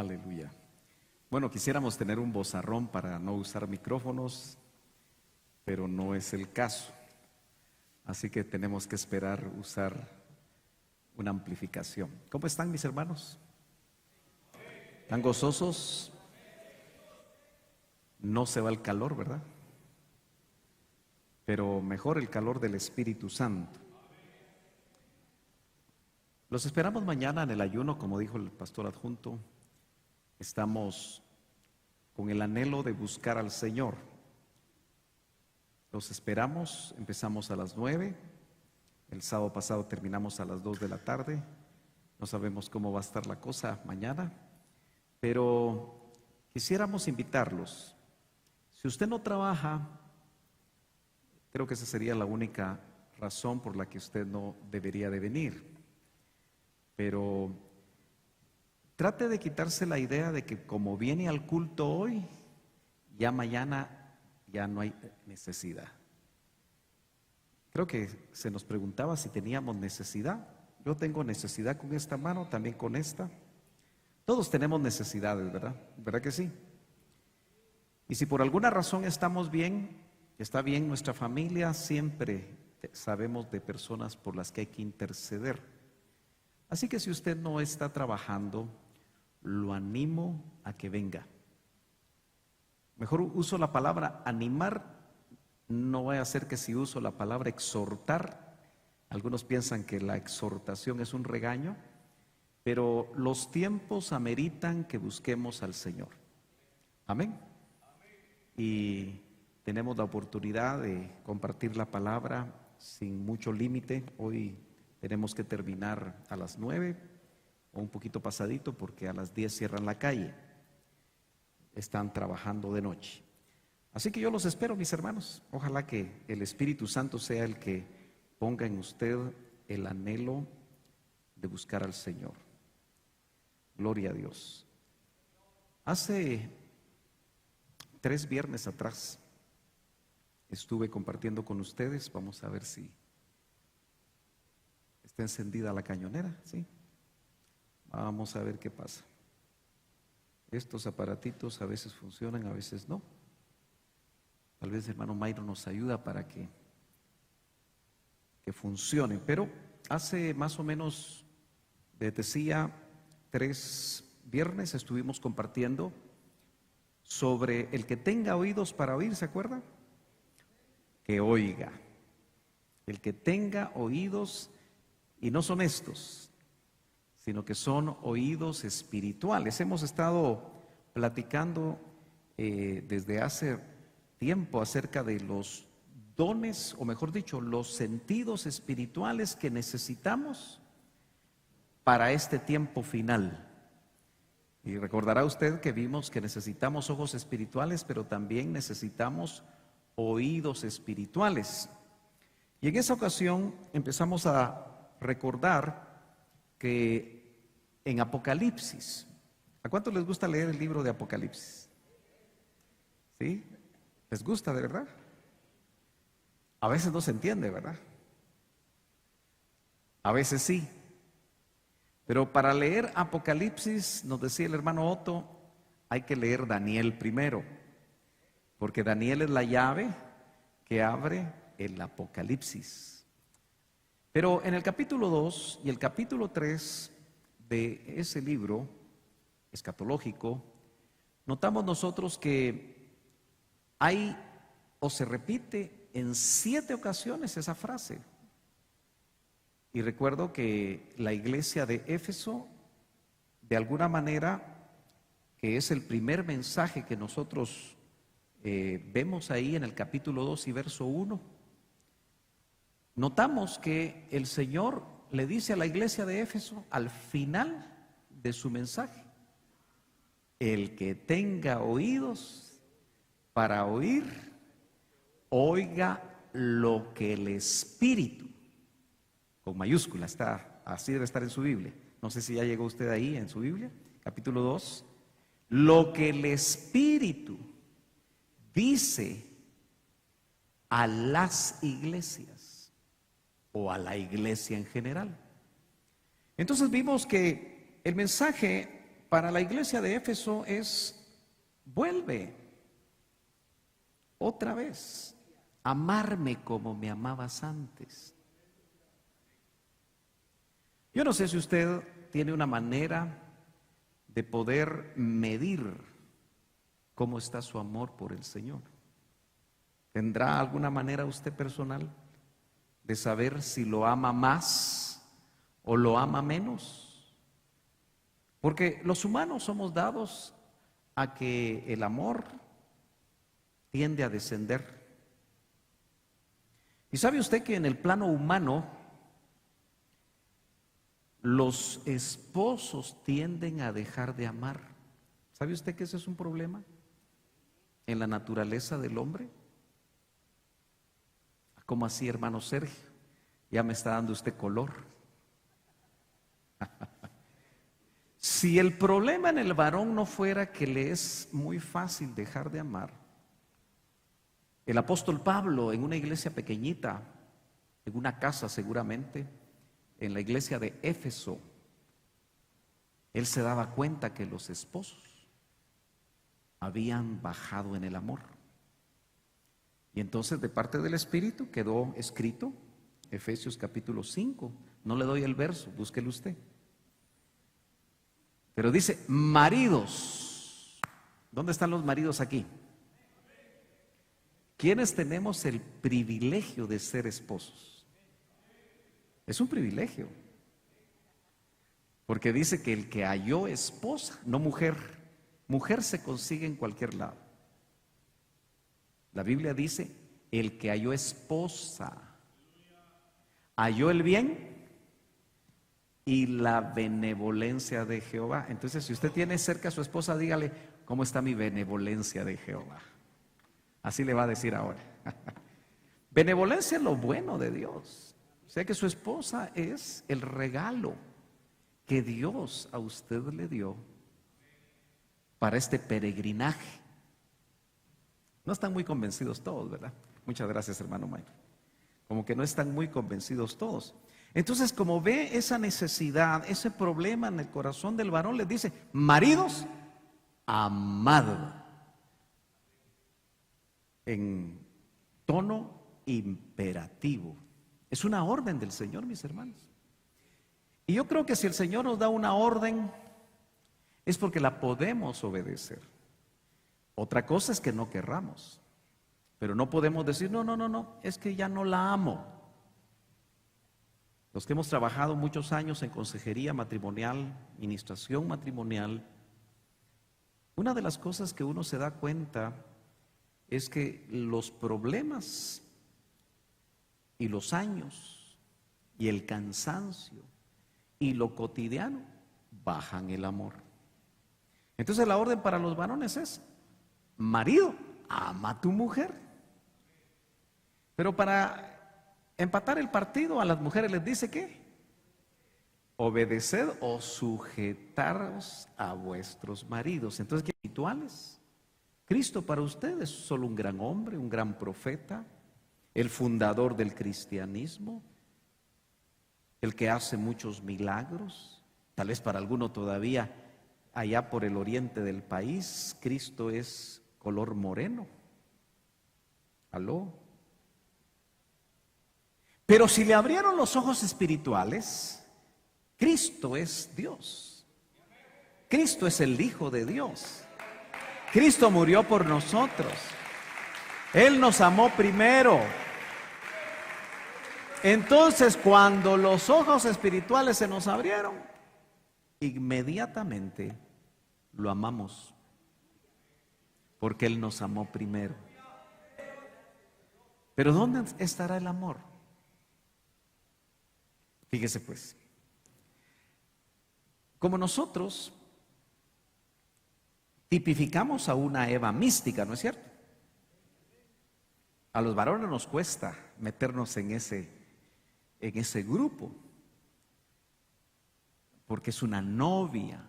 Aleluya. Bueno, quisiéramos tener un vozarrón para no usar micrófonos, pero no es el caso. Así que tenemos que esperar usar una amplificación. ¿Cómo están mis hermanos? ¿Están gozosos? No se va el calor, ¿verdad? Pero mejor el calor del Espíritu Santo. Los esperamos mañana en el ayuno, como dijo el pastor adjunto. Estamos con el anhelo de buscar al Señor. Los esperamos, empezamos a las 9. El sábado pasado terminamos a las 2 de la tarde. No sabemos cómo va a estar la cosa mañana, pero quisiéramos invitarlos. Si usted no trabaja, creo que esa sería la única razón por la que usted no debería de venir. Pero trate de quitarse la idea de que como viene al culto hoy, ya mañana ya no hay necesidad. Creo que se nos preguntaba si teníamos necesidad. Yo tengo necesidad con esta mano, también con esta. Todos tenemos necesidades, ¿verdad? ¿Verdad que sí? Y si por alguna razón estamos bien, está bien nuestra familia, siempre sabemos de personas por las que hay que interceder. Así que si usted no está trabajando, lo animo a que venga. Mejor uso la palabra animar, no voy a hacer que si uso la palabra exhortar. Algunos piensan que la exhortación es un regaño, pero los tiempos ameritan que busquemos al Señor. Amén. Y tenemos la oportunidad de compartir la palabra sin mucho límite. Hoy tenemos que terminar a las 9 o un poquito pasadito porque a las 10 cierran la calle. Están trabajando de noche. Así que yo los espero, mis hermanos. Ojalá que el Espíritu Santo sea el que ponga en usted el anhelo de buscar al Señor. Gloria a Dios. Hace 3 viernes atrás estuve compartiendo con ustedes. Vamos a ver si está encendida la cañonera, ¿sí? Vamos a ver qué pasa. Estos aparatitos a veces funcionan, a veces no. Tal vez el hermano Mayro nos ayuda para que funcione. Pero hace más o menos, les decía, 3 viernes estuvimos compartiendo sobre el que tenga oídos para oír, ¿se acuerda? Que oiga. El que tenga oídos, y no son estos, sino que son oídos espirituales. Hemos estado platicando desde hace tiempo acerca de los dones, o mejor dicho, los sentidos espirituales que necesitamos para este tiempo final. Y recordará usted que vimos que necesitamos ojos espirituales, pero también necesitamos oídos espirituales. Y en esa ocasión empezamos a recordar que en Apocalipsis, ¿a cuántos les gusta leer el libro de Apocalipsis? ¿Sí? ¿Les gusta de verdad? A veces no se entiende, ¿verdad? A veces sí. Pero para leer Apocalipsis, nos decía el hermano Otto, hay que leer Daniel primero, porque Daniel es la llave que abre el Apocalipsis. Pero en el capítulo 2 y el capítulo 3 de ese libro escatológico, notamos nosotros que hay, o se repite en 7 ocasiones esa frase. Y recuerdo que la iglesia de Éfeso, de alguna manera, que es el primer mensaje que nosotros vemos ahí en el capítulo 2 y verso 1, notamos que el Señor le dice a la iglesia de Éfeso al final de su mensaje: el que tenga oídos para oír, oiga lo que el Espíritu, con mayúscula, está, así debe estar en su Biblia. No sé si ya llegó usted ahí en su Biblia, capítulo 2. Lo que el Espíritu dice a las iglesias, o a la iglesia en general. Entonces vimos que el mensaje para la iglesia de Éfeso es: vuelve otra vez, amarme como me amabas antes. Yo no sé si usted tiene una manera de poder medir cómo está su amor por el Señor. ¿Tendrá alguna manera usted personal de saber si lo ama más o lo ama menos? Porque los humanos somos dados a que el amor tiende a descender. ¿Y sabe usted que en el plano humano los esposos tienden a dejar de amar? ¿Sabe usted que ese es un problema en la naturaleza del hombre? ¿Cómo así, hermano Sergio? Ya me está dando usted color. Si el problema en el varón no fuera que le es muy fácil dejar de amar, el apóstol Pablo, en una iglesia pequeñita, en una casa seguramente, en la iglesia de Éfeso, él se daba cuenta que los esposos habían bajado en el amor. Y entonces, de parte del Espíritu, quedó escrito Efesios capítulo 5. No le doy el verso, búsquelo usted. Pero dice: maridos. ¿Dónde están los maridos aquí? ¿Quiénes tenemos el privilegio de ser esposos? Es un privilegio. Porque dice que el que halló esposa, no mujer. Mujer se consigue en cualquier lado. La Biblia dice: el que halló esposa, halló el bien y la benevolencia de Jehová. Entonces, si usted tiene cerca a su esposa, dígale: ¿cómo está mi benevolencia de Jehová? Así le va a decir ahora. Benevolencia es lo bueno de Dios. O sea que su esposa es el regalo que Dios a usted le dio para este peregrinaje. No están muy convencidos todos, ¿verdad? Muchas gracias, hermano Mike. Como que no están muy convencidos todos. Entonces, como ve esa necesidad, ese problema en el corazón del varón, les dice: maridos, amad. En tono imperativo. Es una orden del Señor, mis hermanos. Y yo creo que si el Señor nos da una orden, es porque la podemos obedecer. Otra cosa es que no querramos. Pero no podemos decir: no, es que ya no la amo. Los que hemos trabajado muchos años en consejería matrimonial, ministración matrimonial, una de las cosas que uno se da cuenta es que los problemas y los años y el cansancio y lo cotidiano bajan el amor. Entonces la orden para los varones es: marido, ama a tu mujer. Pero para empatar el partido, a las mujeres les dice ¿qué? Obedeced o sujetaros a vuestros maridos. Entonces, ¿qué espirituales? Cristo para ustedes es solo un gran hombre, un gran profeta, el fundador del cristianismo, el que hace muchos milagros. Tal vez para alguno todavía allá por el oriente del país, Cristo es color moreno. ¿Aló? Pero si le abrieron los ojos espirituales, Cristo es Dios. Cristo es el Hijo de Dios. Cristo murió por nosotros. Él nos amó primero. Entonces, cuando los ojos espirituales se nos abrieron, inmediatamente lo amamos, porque Él nos amó primero. Pero ¿dónde estará el amor? Fíjese pues, como nosotros tipificamos a una Eva mística, ¿no es cierto? A los varones nos cuesta meternos en ese grupo, porque es una novia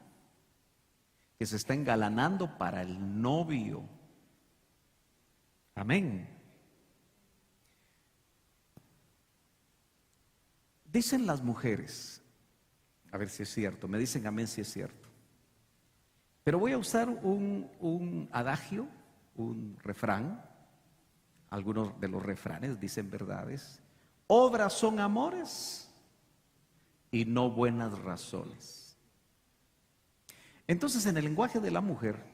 que se está engalanando para el novio. Amén. Dicen las mujeres, a ver si es cierto, me dicen amén si es cierto, Pero voy a usar un adagio, un refrán. Algunos de los refranes dicen verdades. Obras son amores y no buenas razones. Entonces, en el lenguaje de la mujer,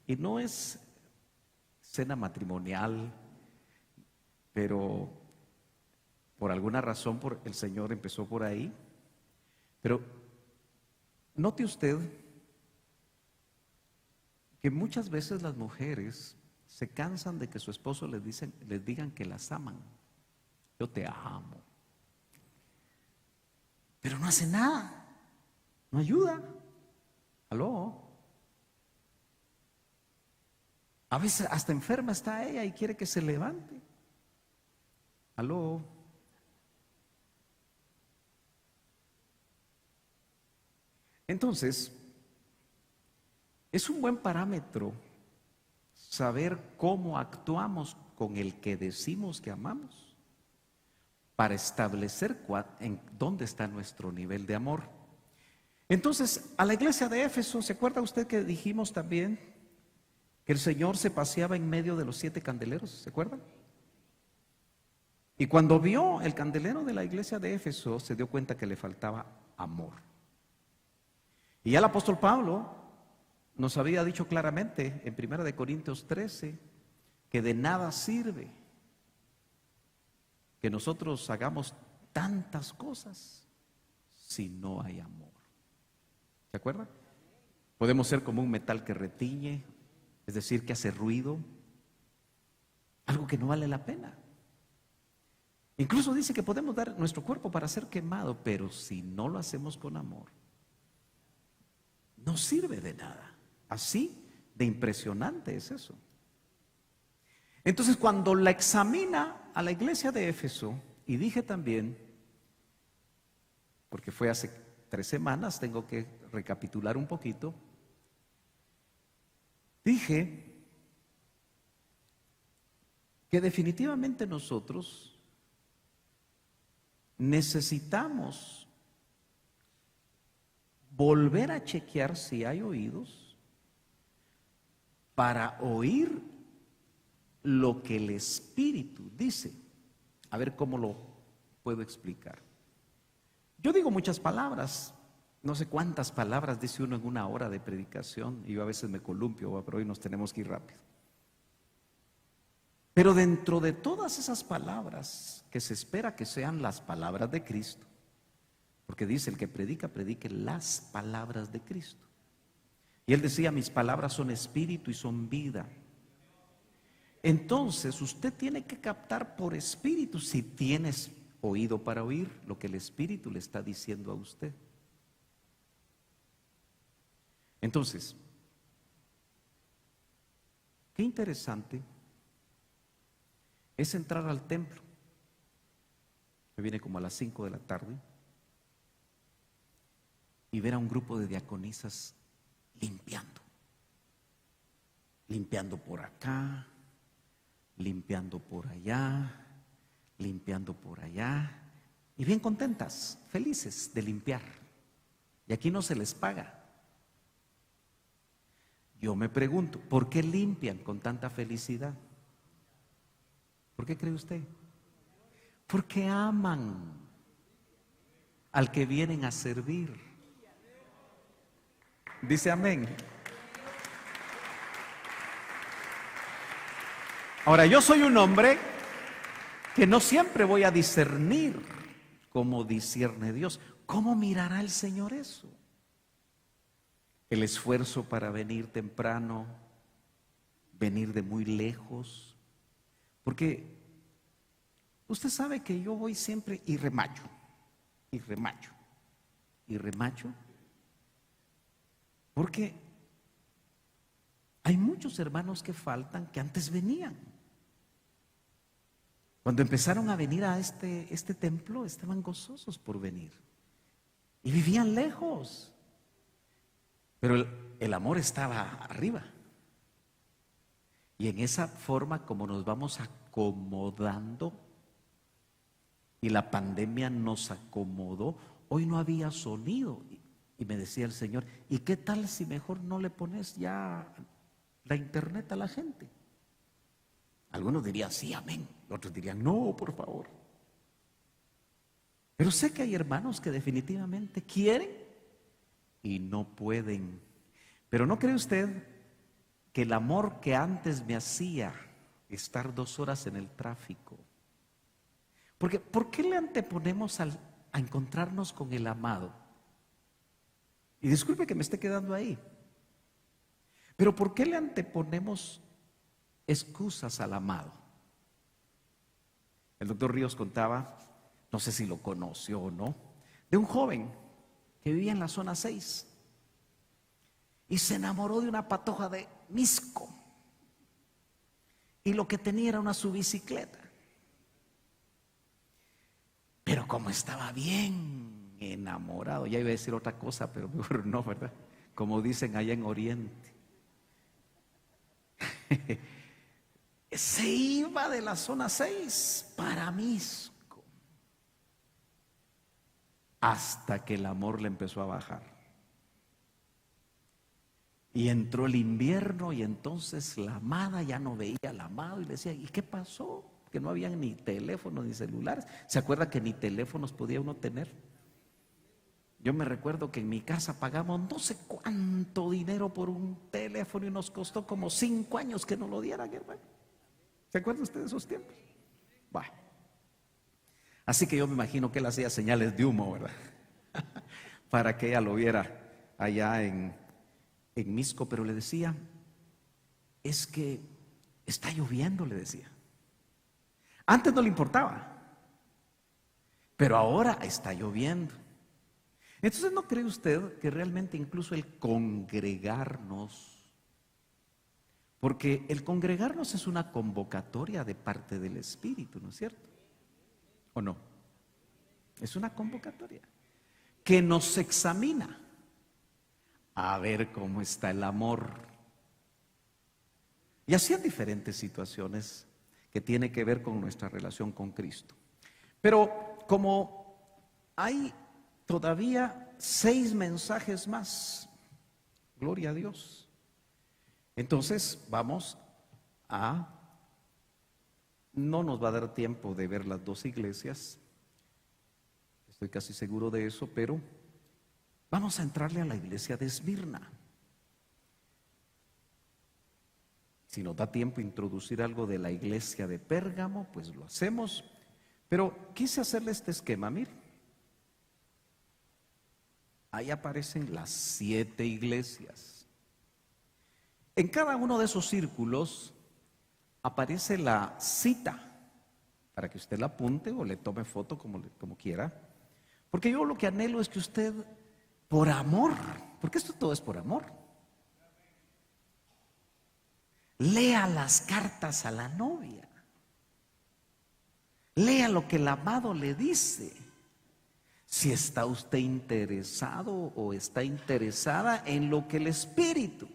y no es cena matrimonial, pero por alguna razón el Señor empezó por ahí. Pero note usted que muchas veces las mujeres se cansan de que su esposo les digan que las aman. Yo te amo. Pero no hace nada, no ayuda. ¿Aló? A veces hasta enferma está ella y quiere que se levante. ¿Aló? Entonces, es un buen parámetro saber cómo actuamos con el que decimos que amamos para establecer en dónde está nuestro nivel de amor. Entonces, a la iglesia de Éfeso, ¿se acuerda usted que dijimos también que el Señor se paseaba en medio de los 7 candeleros? ¿Se acuerdan? Y cuando vio el candelero de la iglesia de Éfeso, se dio cuenta que le faltaba amor. Y ya el apóstol Pablo nos había dicho claramente en 1 Corintios 13 que de nada sirve que nosotros hagamos tantas cosas si no hay amor. ¿Se acuerdan? Podemos ser como un metal que retiñe, es decir, que hace ruido, algo que no vale la pena. Incluso dice que podemos dar nuestro cuerpo para ser quemado, pero si no lo hacemos con amor, no sirve de nada. Así de impresionante es eso. Entonces, cuando la examina a la iglesia de Éfeso, y dije también, porque fue hace 3 semanas, tengo que recapitular un poquito, dije que definitivamente nosotros necesitamos volver a chequear si hay oídos para oír lo que el Espíritu dice. A ver cómo lo puedo explicar. Yo digo muchas palabras, no sé cuántas palabras dice uno en una hora de predicación, y yo a veces me columpio, pero hoy nos tenemos que ir rápido. Pero dentro de todas esas palabras que se espera que sean las palabras de Cristo, porque dice el que predica, predique las palabras de Cristo. Y él decía, mis palabras son espíritu y son vida. Entonces usted tiene que captar por espíritu si tienes oído para oír lo que el Espíritu le está diciendo a usted. Entonces, qué interesante es entrar al templo. Me viene como a las 5 de la tarde y ver a un grupo de diaconisas limpiando por acá, limpiando por allá, limpiando por allá, y bien contentas, felices de limpiar. Y aquí no se les paga. Yo me pregunto, ¿por qué limpian con tanta felicidad? ¿Por qué cree usted? Porque aman al que vienen a servir. Dice amén. Ahora, yo soy un hombre que no siempre voy a discernir como discierne Dios. ¿Cómo mirará el Señor eso? El esfuerzo para venir temprano, venir de muy lejos. Porque usted sabe que yo voy siempre y remacho. Porque hay muchos hermanos que faltan que antes venían. Cuando empezaron a venir a este templo, estaban gozosos por venir. Y vivían lejos. Pero el amor estaba arriba. Y en esa forma como nos vamos acomodando, y la pandemia nos acomodó, hoy no había sonido. Y me decía el Señor, ¿y qué tal si mejor no le pones ya la internet a la gente? Algunos dirían, sí, amén. Otros dirían, no, por favor. Pero sé que hay hermanos que definitivamente quieren y no pueden. Pero ¿no cree usted que el amor que antes me hacía estar 2 horas en el tráfico? Porque ¿por qué le anteponemos a encontrarnos con el amado? Y disculpe que me esté quedando ahí, pero ¿por qué le anteponemos excusas al amado? El doctor Ríos contaba, no sé si lo conoció o no, de un joven que vivía en la zona 6 y se enamoró de una patoja de Misco, y lo que tenía era una subicicleta. Pero como estaba bien enamorado, ya iba a decir otra cosa, pero mejor no, ¿verdad? Como dicen allá en Oriente. Se iba de la zona 6 para Misco, hasta que el amor le empezó a bajar. Y entró el invierno y entonces la amada ya no veía al amado y le decía, ¿y qué pasó? Que no habían ni teléfonos ni celulares. ¿Se acuerda que ni teléfonos podía uno tener? Yo me recuerdo que en mi casa pagamos no sé cuánto dinero por un teléfono y nos costó como 5 años que nos lo dieran, hermano. ¿Se acuerda usted de esos tiempos? Bueno, así que yo me imagino que él hacía señales de humo, ¿verdad? Para que ella lo viera allá en Misco, pero le decía, es que está lloviendo, le decía. Antes no le importaba, pero ahora está lloviendo. Entonces, ¿no cree usted que realmente incluso el congregarnos, porque el congregarnos es una convocatoria de parte del Espíritu, ¿no es cierto? ¿O no? Es una convocatoria que nos examina a ver cómo está el amor. Y así en diferentes situaciones que tiene que ver con nuestra relación con Cristo. Pero como hay todavía 6 mensajes más, gloria a Dios, entonces vamos no nos va a dar tiempo de ver las 2 iglesias, estoy casi seguro de eso, pero vamos a entrarle a la iglesia de Esmirna. Si nos da tiempo introducir algo de la iglesia de Pérgamo, pues lo hacemos. Pero quise hacerle este esquema, mire. Ahí aparecen las 7 iglesias. En cada uno de esos círculos aparece la cita, para que usted la apunte o le tome foto como quiera. Porque yo lo que anhelo es que usted, por amor, porque esto todo es por amor, lea las cartas a la novia. Lea lo que el amado le dice. Si está usted interesado o está interesada en lo que el Espíritu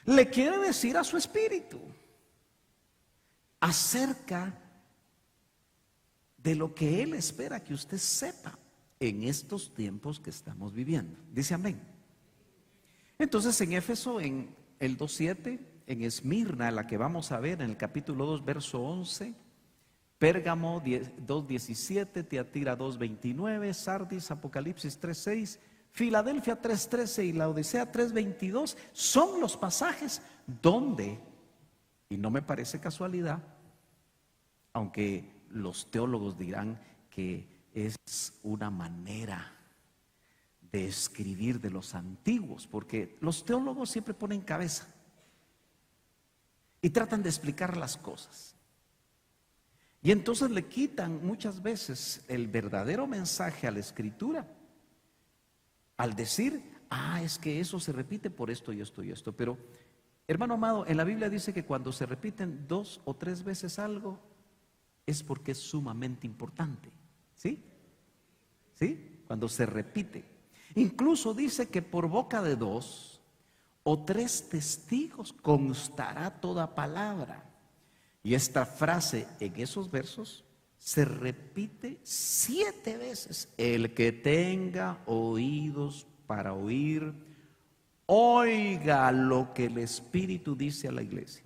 le quiere decir a su espíritu acerca de lo que Él espera que usted sepa en estos tiempos que estamos viviendo. Dice amén. Entonces en Éfeso, en el 2:7, en Esmirna, la que vamos a ver en el capítulo 2, verso 11, Pérgamo 2:17, Tiatira 2:29, Sardis, Apocalipsis 3:6, Filadelfia 3:13 y la Odisea 3:22 son los pasajes donde, y no me parece casualidad, aunque los teólogos dirán que es una manera de escribir de los antiguos, porque los teólogos siempre ponen cabeza y tratan de explicar las cosas. Y entonces le quitan muchas veces el verdadero mensaje a la Escritura al decir, es que eso se repite por esto y esto y esto. Pero, hermano amado, en la Biblia dice que cuando se repiten 2 o 3 veces algo, es porque es sumamente importante. ¿Sí? ¿Sí? Cuando se repite. Incluso dice que por boca de 2 o 3 testigos constará toda palabra. Y esta frase en esos versos se repite 7 veces. El que tenga oídos para oír. Oiga lo que el Espíritu dice a la iglesia.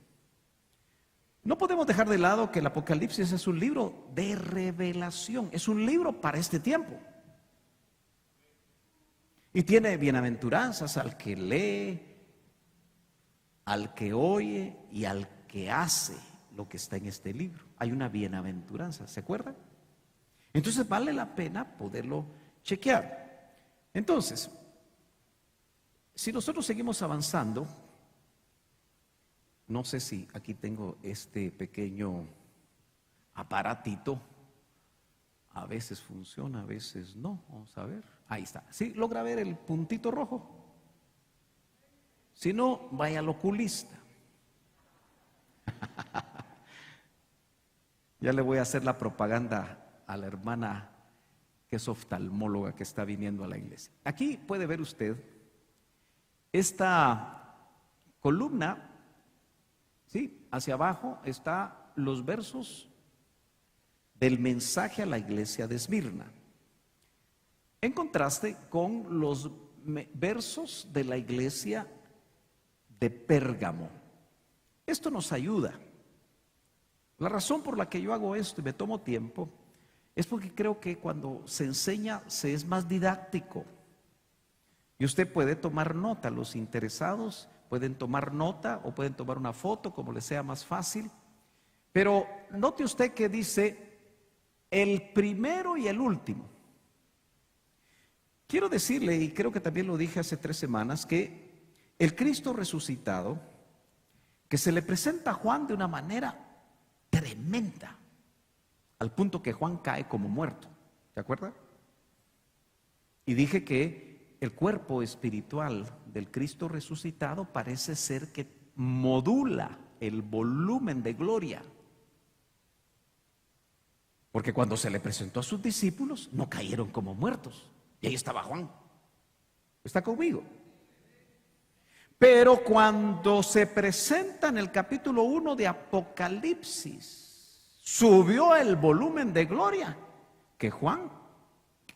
No podemos dejar de lado que el Apocalipsis es un libro de revelación, es un libro para este tiempo. Y tiene bienaventuranzas al que lee, al que oye y al que hace lo que está en este libro. Hay una bienaventuranza, ¿se acuerdan? Entonces vale la pena poderlo chequear. Entonces, si nosotros seguimos avanzando, no sé si aquí tengo este pequeño aparatito, a veces funciona, a veces no, vamos a ver, ahí está, ¿sí? ¿Logra ver el puntito rojo? Si no, vaya al oculista. Ya le voy a hacer la propaganda a la hermana que es oftalmóloga que está viniendo a la iglesia. Aquí puede ver usted esta columna, ¿sí? Hacia abajo están los versos del mensaje a la iglesia de Esmirna, en contraste con los versos de la iglesia de Pérgamo. Esto nos ayuda. La razón por la que yo hago esto y me tomo tiempo es porque creo que cuando se enseña se es más didáctico. Y usted puede tomar nota, los interesados pueden tomar nota o pueden tomar una foto, como les sea más fácil. Pero note usted que dice el primero y el último. Quiero decirle, y creo que también lo dije hace 3 semanas, que el Cristo resucitado, que se le presenta a Juan de una manera tremenda, al punto que Juan cae como muerto, ¿se acuerda? Y dije que el cuerpo espiritual del Cristo resucitado parece ser que modula el volumen de gloria, porque cuando se le presentó a sus discípulos no cayeron como muertos, y ahí estaba Juan. ¿Está conmigo? Pero cuando se presenta en el capítulo 1 de Apocalipsis, subió el volumen de gloria que Juan,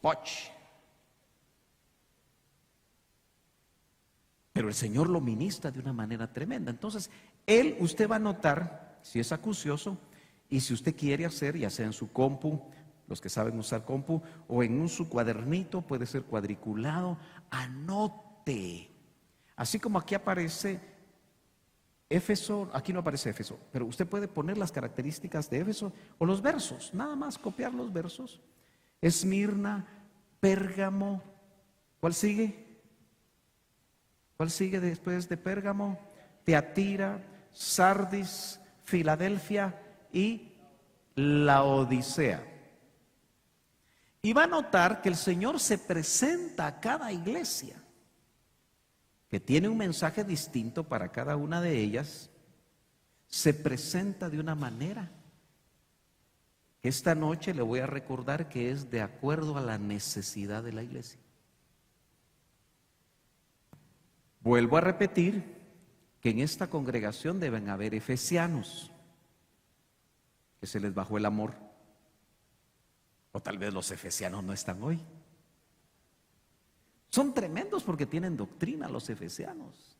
¡poch! Pero el Señor lo ministra de una manera tremenda. Entonces, usted va a notar, si es acucioso, y si usted quiere hacer, ya sea en su compu, los que saben usar compu, o en su cuadernito, puede ser cuadriculado, anote. Así como aquí aparece Éfeso, aquí no aparece Éfeso, pero usted puede poner las características de Éfeso o los versos, nada más copiar los versos. Esmirna, Pérgamo, ¿cuál sigue? ¿Cuál sigue después de Pérgamo? Teatira, Sardis, Filadelfia y Laodicea. Y va a notar que el Señor se presenta a cada iglesia, que tiene un mensaje distinto para cada una de ellas, se presenta de una manera que esta noche le voy a recordar que es de acuerdo a la necesidad de la iglesia. Vuelvo a repetir que en esta congregación deben haber efesianos, que se les bajó el amor, o tal vez los efesianos no están hoy. Son tremendos porque tienen doctrina los efesianos.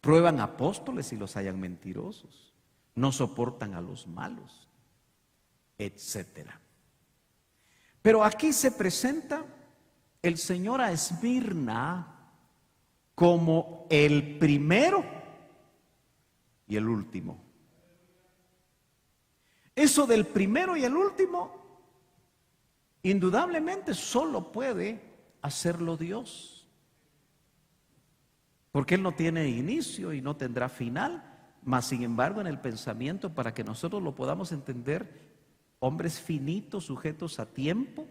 Prueban apóstoles y los hallan mentirosos. No soportan a los malos, etcétera. Pero aquí se presenta el Señor a Esmirna como el primero y el último. Eso del primero y el último, indudablemente solo puede hacerlo Dios, porque Él no tiene inicio y no tendrá final, mas sin embargo en el pensamiento, para que nosotros lo podamos entender, hombres finitos, sujetos a tiempo,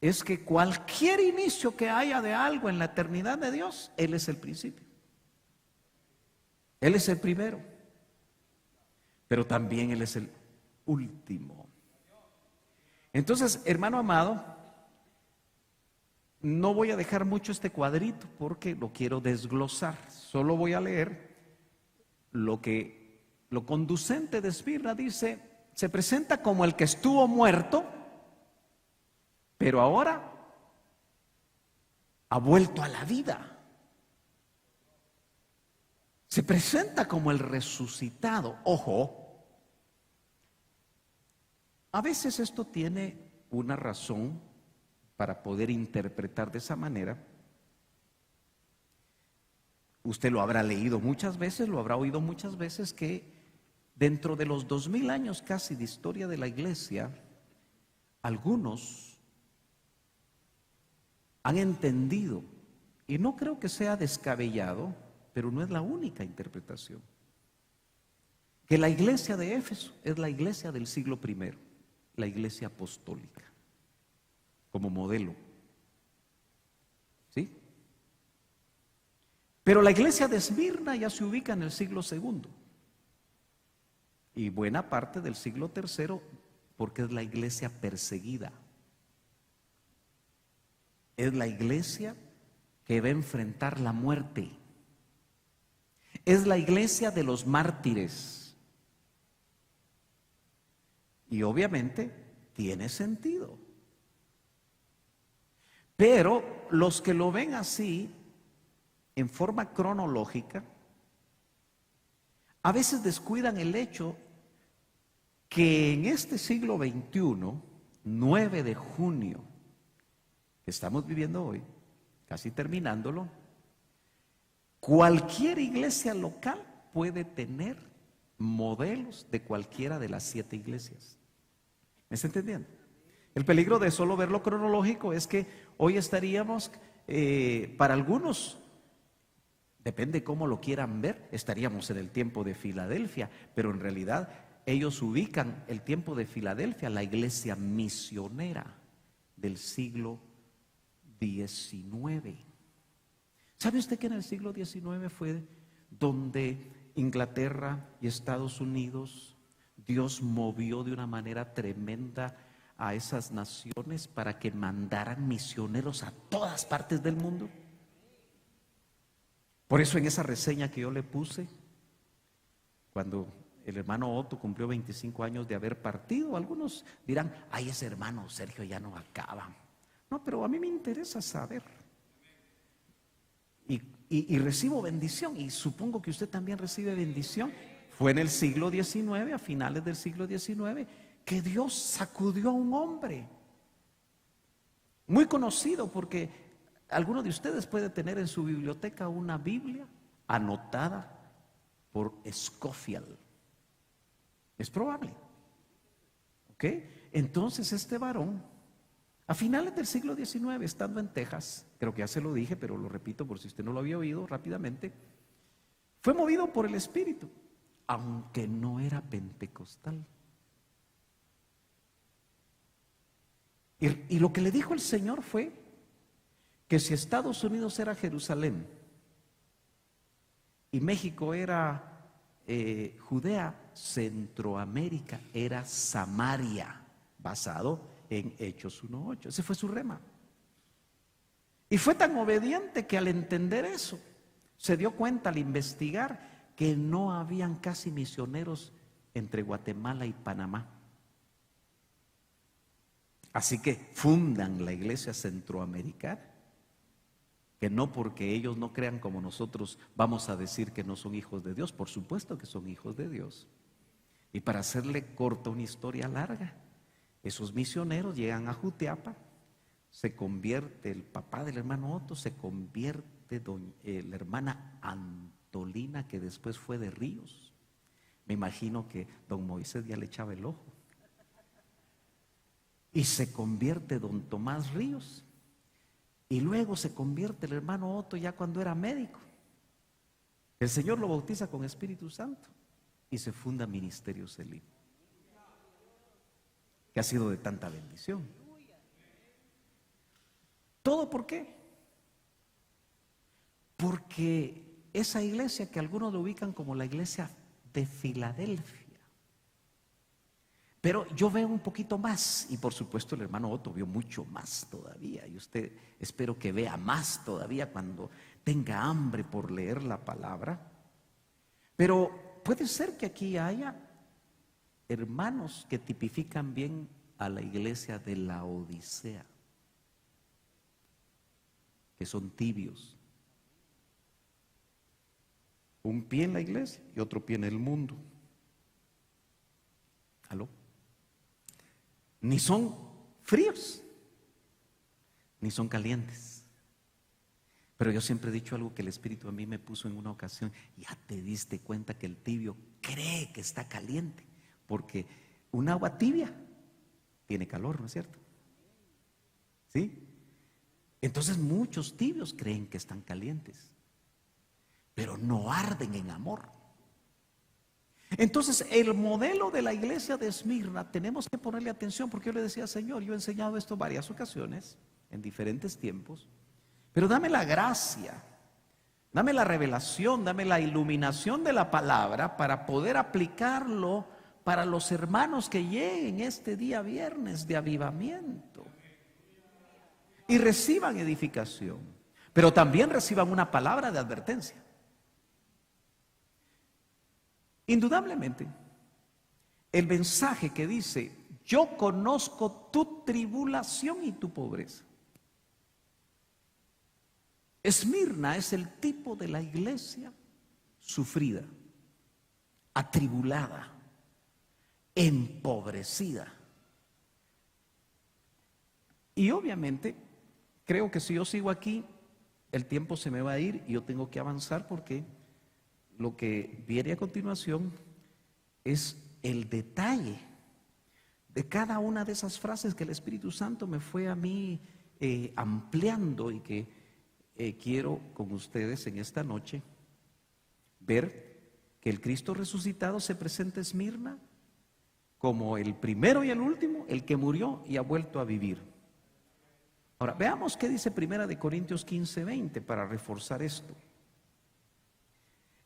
es que cualquier inicio que haya de algo en la eternidad de Dios, Él es el principio, Él es el primero, pero también Él es el último. Entonces, hermano amado, no voy a dejar mucho este cuadrito porque lo quiero desglosar. Solo voy a leer lo conducente de Esmirna. Dice, se presenta como el que estuvo muerto, pero ahora ha vuelto a la vida. Se presenta como el resucitado. Ojo, a veces esto tiene una razón para poder interpretar de esa manera. Usted lo habrá leído muchas veces, lo habrá oído muchas veces, que dentro de los 2000 años casi de historia de la iglesia, algunos han entendido, y no creo que sea descabellado, pero no es la única interpretación, que la iglesia de Éfeso es la iglesia del siglo I, la iglesia apostólica, como modelo. ¿Sí? Pero la iglesia de Esmirna ya se ubica en el siglo II y buena parte del siglo III, porque es la iglesia perseguida. Es la iglesia que va a enfrentar la muerte. Es la iglesia de los mártires. Y obviamente tiene sentido. Pero los que lo ven así, en forma cronológica, a veces descuidan el hecho que en este siglo XXI, 9 de junio, que estamos viviendo hoy, casi terminándolo, cualquier iglesia local puede tener modelos de cualquiera de las 7 iglesias. ¿Me está entendiendo? El peligro de solo ver lo cronológico es que hoy estaríamos, para algunos, depende cómo lo quieran ver, estaríamos en el tiempo de Filadelfia, pero en realidad ellos ubican el tiempo de Filadelfia, la iglesia misionera del siglo XIX. ¿Sabe usted que en el siglo XIX fue donde Inglaterra y Estados Unidos, Dios movió de una manera tremenda a esas naciones para que mandaran misioneros a todas partes del mundo? Por eso en esa reseña que yo le puse, cuando el hermano Otto cumplió 25 años de haber partido, algunos dirán, ay, ese hermano Sergio ya no acaba. No, pero a mí me interesa saber. Y recibo bendición, y supongo que usted también recibe bendición. Fue en el siglo XIX, a finales del siglo XIX, que Dios sacudió a un hombre muy conocido, porque alguno de ustedes puede tener en su biblioteca una Biblia anotada por Scofield. Es probable. ¿Ok? Entonces este varón, a finales del siglo XIX, estando en Texas, creo que ya se lo dije, pero lo repito por si usted no lo había oído rápidamente, fue movido por el Espíritu, aunque no era pentecostal. Y lo que le dijo el Señor fue que si Estados Unidos era Jerusalén y México era Judea, Centroamérica era Samaria, basado en Hechos 1:8. Ese fue su rema. Y fue tan obediente que al entender eso, se dio cuenta al investigar que no habían casi misioneros entre Guatemala y Panamá. Así que fundan la iglesia centroamericana, que no porque ellos no crean como nosotros vamos a decir que no son hijos de Dios, por supuesto que son hijos de Dios. Y para hacerle corta una historia larga, esos misioneros llegan a Jutiapa, se convierte el papá del hermano Otto, se convierte la hermana Antolina, que después fue de Ríos. Me imagino que don Moisés ya le echaba el ojo. Y se convierte don Tomás Ríos. Y luego se convierte el hermano Otto ya cuando era médico. El Señor lo bautiza con Espíritu Santo y se funda Ministerio Selim, que ha sido de tanta bendición. ¿Todo por qué? Porque esa iglesia que algunos lo ubican como la iglesia de Filadelfia, pero yo veo un poquito más, y por supuesto el hermano Otto vio mucho más todavía, y usted espero que vea más todavía cuando tenga hambre por leer la palabra. Pero puede ser que aquí haya hermanos que tipifican bien a la iglesia de la Odisea. que son tibios. Un pie en la iglesia y otro pie en el mundo. ¿Aló? Ni son fríos, ni son calientes. Pero yo siempre he dicho algo que el Espíritu a mí me puso en una ocasión. Ya te diste cuenta que el tibio cree que está caliente, porque un agua tibia tiene calor, ¿no es cierto? ¿Sí? Entonces muchos tibios creen que están calientes, pero no arden en amor. Entonces el modelo de la iglesia de Esmirna tenemos que ponerle atención, porque yo le decía: Señor, yo he enseñado esto varias ocasiones, en diferentes tiempos, pero dame la gracia, dame la revelación, dame la iluminación de la palabra para poder aplicarlo para los hermanos que lleguen este día viernes de avivamiento y reciban edificación, pero también reciban una palabra de advertencia. Indudablemente, el mensaje que dice: yo conozco tu tribulación y tu pobreza. Esmirna es el tipo de la iglesia sufrida, atribulada, empobrecida. Y obviamente, creo que si yo sigo aquí, el tiempo se me va a ir y yo tengo que avanzar, porque lo que viene a continuación es el detalle de cada una de esas frases que el Espíritu Santo me fue a mí ampliando, y que quiero con ustedes en esta noche ver que el Cristo resucitado se presenta a Esmirna como el primero y el último, el que murió y ha vuelto a vivir. Ahora, veamos qué dice 1 Corintios 15:20 para reforzar esto.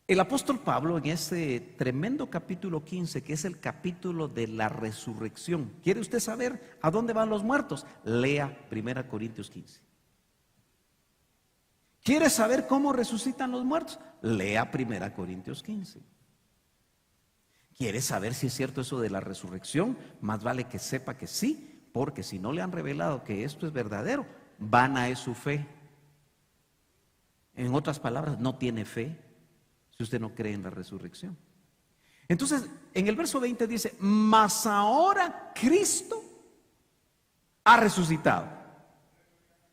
El apóstol Pablo, en ese tremendo capítulo 15, que es el capítulo de la resurrección. ¿Quiere usted saber a dónde van los muertos? Lea 1 Corintios 15. ¿Quiere saber cómo resucitan los muertos? Lea 1 Corintios 15. ¿Quiere saber si es cierto eso de la resurrección? Más vale que sepa que sí, porque si no le han revelado que esto es verdadero, vana es su fe. En otras palabras, no tiene fe si usted no cree en la resurrección. Entonces, en el verso 20 dice: mas ahora Cristo ha resucitado.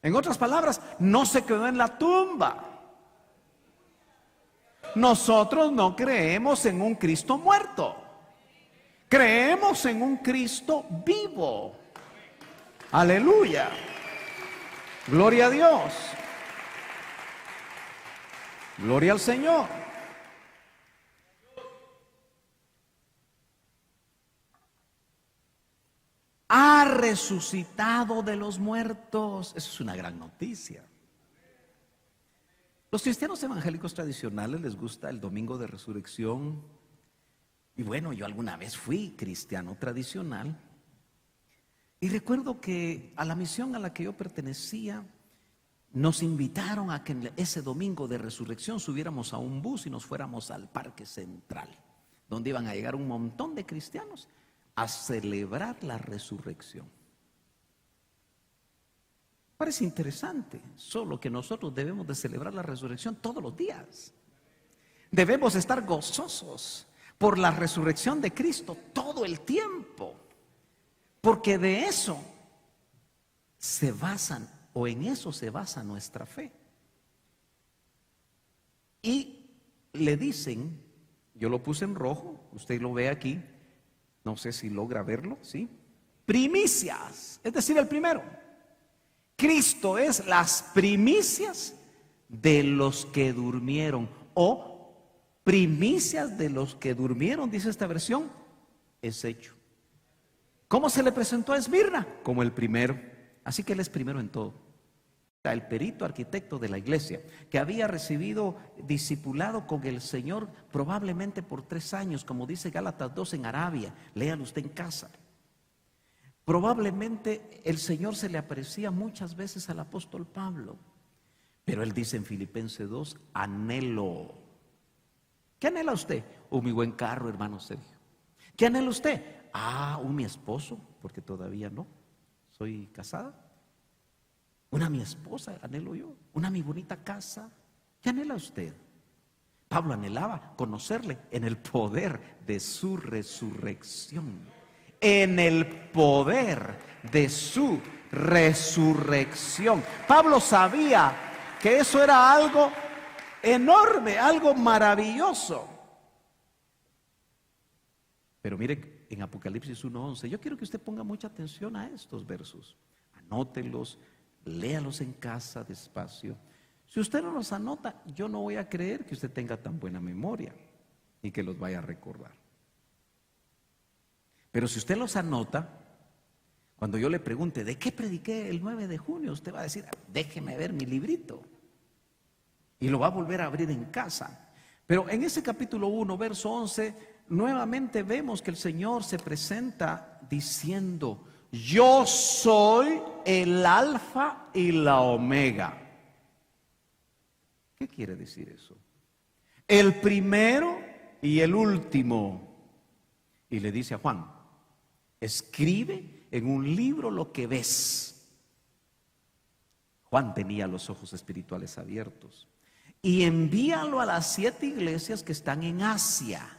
En otras palabras, no se quedó en la tumba. Nosotros no creemos en un Cristo muerto, creemos en un Cristo vivo. Aleluya, gloria a Dios, gloria al Señor. Ha resucitado de los muertos. Eso es una gran noticia. Los cristianos evangélicos tradicionales les gusta el domingo de resurrección. Y bueno, yo alguna vez fui cristiano tradicional. Y recuerdo que a la misión a la que yo pertenecía, nos invitaron a que en ese domingo de resurrección subiéramos a un bus y nos fuéramos al Parque Central, donde iban a llegar un montón de cristianos a celebrar la resurrección. Parece interesante, solo que nosotros debemos de celebrar la resurrección todos los días. Debemos estar gozosos por la resurrección de Cristo todo el tiempo, porque de eso se basan, o en eso se basa nuestra fe. Y le dicen, yo lo puse en rojo, usted lo ve aquí, no sé si logra verlo, ¿sí? Primicias, es decir, el primero. Cristo es las primicias de los que durmieron, o primicias de los que durmieron, dice esta versión, es hecho. ¿Cómo se le presentó a Esmirna? Como el primero. Así que él es primero en todo. El perito arquitecto de la iglesia, que había recibido discipulado con el Señor probablemente por 3 años, como dice Gálatas 2 en Arabia. Léalo usted en casa. Probablemente el Señor se le aparecía muchas veces al apóstol Pablo, pero él dice en Filipenses 2, anhelo. ¿Qué anhela usted? Mi buen carro, hermano Sergio. ¿Qué anhela usted? Mi esposo, porque todavía no, soy casada. Una mi esposa, anhelo yo. Una mi bonita casa. ¿Qué anhela usted? Pablo anhelaba conocerle en el poder de su resurrección. En el poder de su resurrección. Pablo sabía que eso era algo enorme, algo maravilloso. Pero mire en Apocalipsis 1:11, yo quiero que usted ponga mucha atención a estos versos. Anótelos, léalos en casa despacio. Si usted no los anota, yo no voy a creer que usted tenga tan buena memoria y que los vaya a recordar. Pero si usted los anota, cuando yo le pregunte, ¿de qué prediqué el 9 de junio? Usted va a decir, déjeme ver mi librito. Y lo va a volver a abrir en casa. Pero en ese capítulo 1, verso 11, nuevamente vemos que el Señor se presenta diciendo, yo soy el alfa y la omega. ¿Qué quiere decir eso? El primero y el último. Y le dice a Juan, escribe en un libro lo que ves. Juan tenía los ojos espirituales abiertos. Y envíalo a las 7 iglesias que están en Asia.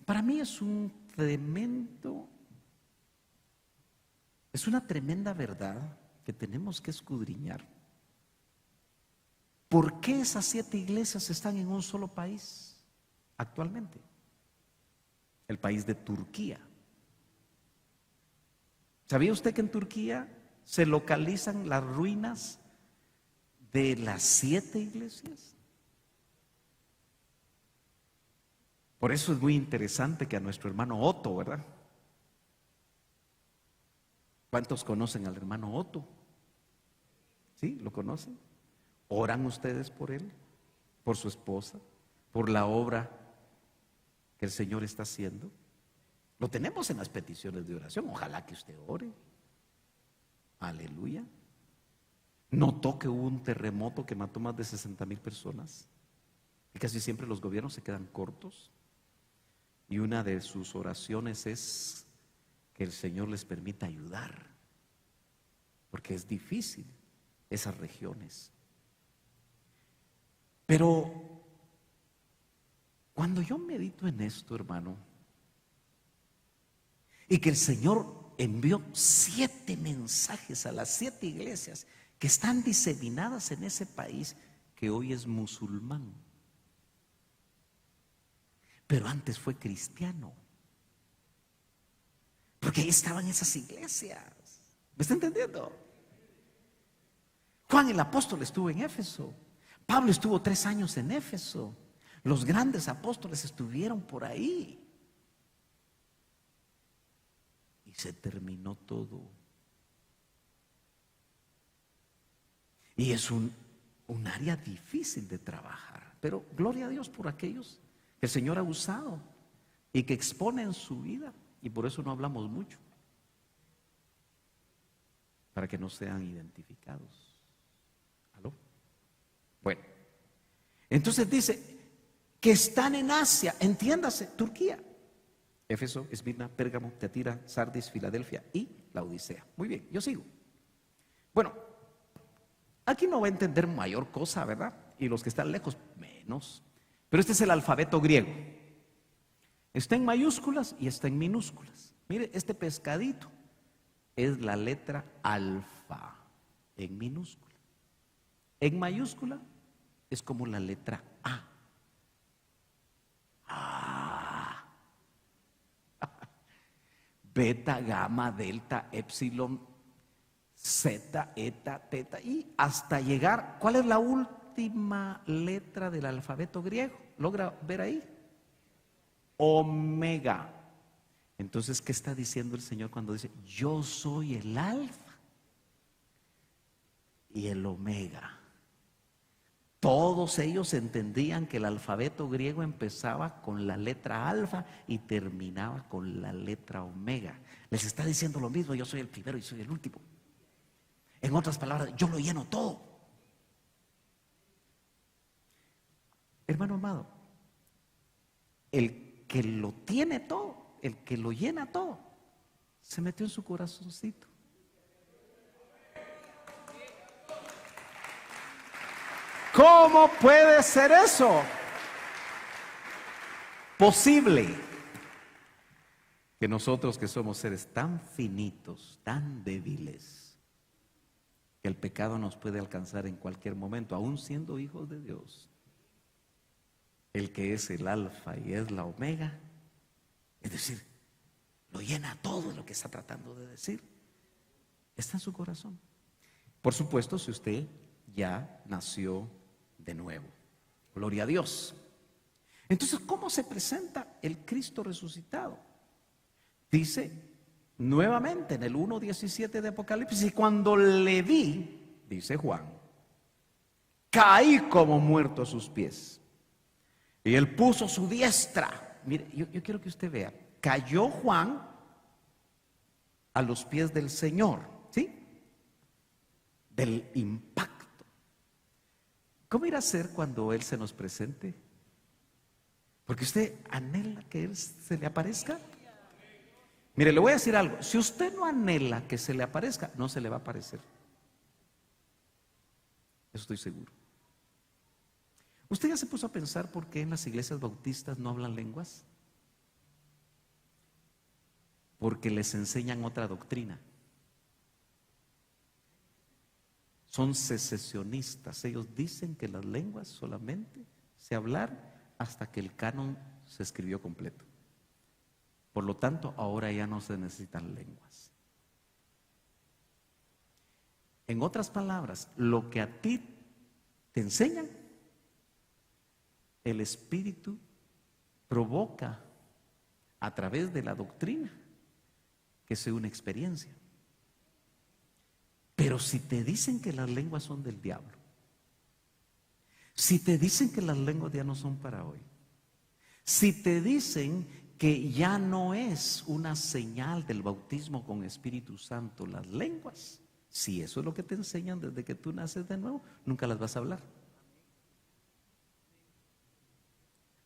Para mí es una tremenda verdad que tenemos que escudriñar. ¿Por qué esas 7 iglesias están en un solo país actualmente? El país de Turquía. ¿Sabía usted que en Turquía se localizan las ruinas de las 7 iglesias? Por eso es muy interesante que a nuestro hermano Otto, ¿verdad? ¿Cuántos conocen al hermano Otto? ¿Sí? ¿Lo conocen? ¿Oran ustedes por él? ¿Por su esposa? ¿Por la obra que el Señor está haciendo? Lo tenemos en las peticiones de oración. Ojalá que usted ore. Aleluya. ¿Notó que hubo un terremoto que mató más de 60,000 personas? Y casi siempre los gobiernos se quedan cortos. Y una de sus oraciones es que el Señor les permita ayudar, porque es difícil esas regiones. Pero cuando yo medito en esto, hermano, y que el Señor envió 7 mensajes a las 7 iglesias que están diseminadas en ese país que hoy es musulmán, pero antes fue cristiano, porque ahí estaban esas iglesias. ¿Me está entendiendo? Juan el apóstol estuvo en Éfeso. Pablo estuvo 3 años en Éfeso. Los grandes apóstoles estuvieron por ahí. Y se terminó todo. Y es un área difícil de trabajar. Pero gloria a Dios por aquellos que el Señor ha usado y que exponen su vida. Y por eso no hablamos mucho, para que no sean identificados. ¿Aló? Bueno, entonces dice que están en Asia, entiéndase, Turquía, Éfeso, Esmirna, Pérgamo, Teatira, Sardis, Filadelfia y la Odisea. Muy bien, yo sigo. Bueno, aquí no va a entender mayor cosa, ¿verdad? Y los que están lejos, menos. Pero este es el alfabeto griego. Está en mayúsculas y está en minúsculas. Mire, este pescadito es la letra alfa en minúscula. En mayúscula es como la letra A. Beta, gamma, delta, epsilon, zeta, eta, teta y hasta llegar. ¿Cuál es la última letra del alfabeto griego? ¿Logra ver ahí? Omega. Entonces, ¿qué está diciendo el Señor cuando dice yo soy el alfa y el omega? Todos ellos entendían que el alfabeto griego empezaba con la letra alfa y terminaba con la letra omega. Les está diciendo lo mismo, yo soy el primero y soy el último. En otras palabras, yo lo lleno todo. Hermano amado, el que lo tiene todo, el que lo llena todo, se metió en su corazoncito ¿cómo puede ser eso posible? Que nosotros, que somos seres tan finitos, tan débiles, que el pecado nos puede alcanzar en cualquier momento, aún siendo hijos de Dios, el que es el alfa y es la omega, es decir, lo llena todo lo que está tratando de decir, está en su corazón. Por supuesto, si usted ya nació de nuevo. Gloria a Dios. Entonces, ¿cómo se presenta el Cristo resucitado? Dice nuevamente en el 1:17 de Apocalipsis: y cuando le vi, dice Juan, caí como muerto a sus pies. Y él puso su diestra. Mire, yo quiero que usted vea. Cayó Juan a los pies del Señor, ¿sí? Del impacto. ¿Cómo irá a ser cuando Él se nos presente? Porque usted anhela que Él se le aparezca. Mire, le voy a decir algo. Si usted no anhela que se le aparezca, no se le va a aparecer. Eso estoy seguro. ¿Usted ya se puso a pensar por qué en las iglesias bautistas no hablan lenguas? Porque les enseñan otra doctrina. Son secesionistas. Ellos dicen que las lenguas solamente se hablar hasta que el canon se escribió completo. Por lo tanto, ahora ya no se necesitan lenguas. En otras palabras, lo que a ti te enseñan, el Espíritu provoca a través de la doctrina que sea una experiencia. Pero si te dicen que las lenguas son del diablo, si te dicen que las lenguas ya no son para hoy, si te dicen que ya no es una señal del bautismo con Espíritu Santo las lenguas, si eso es lo que te enseñan desde que tú naces de nuevo, nunca las vas a hablar.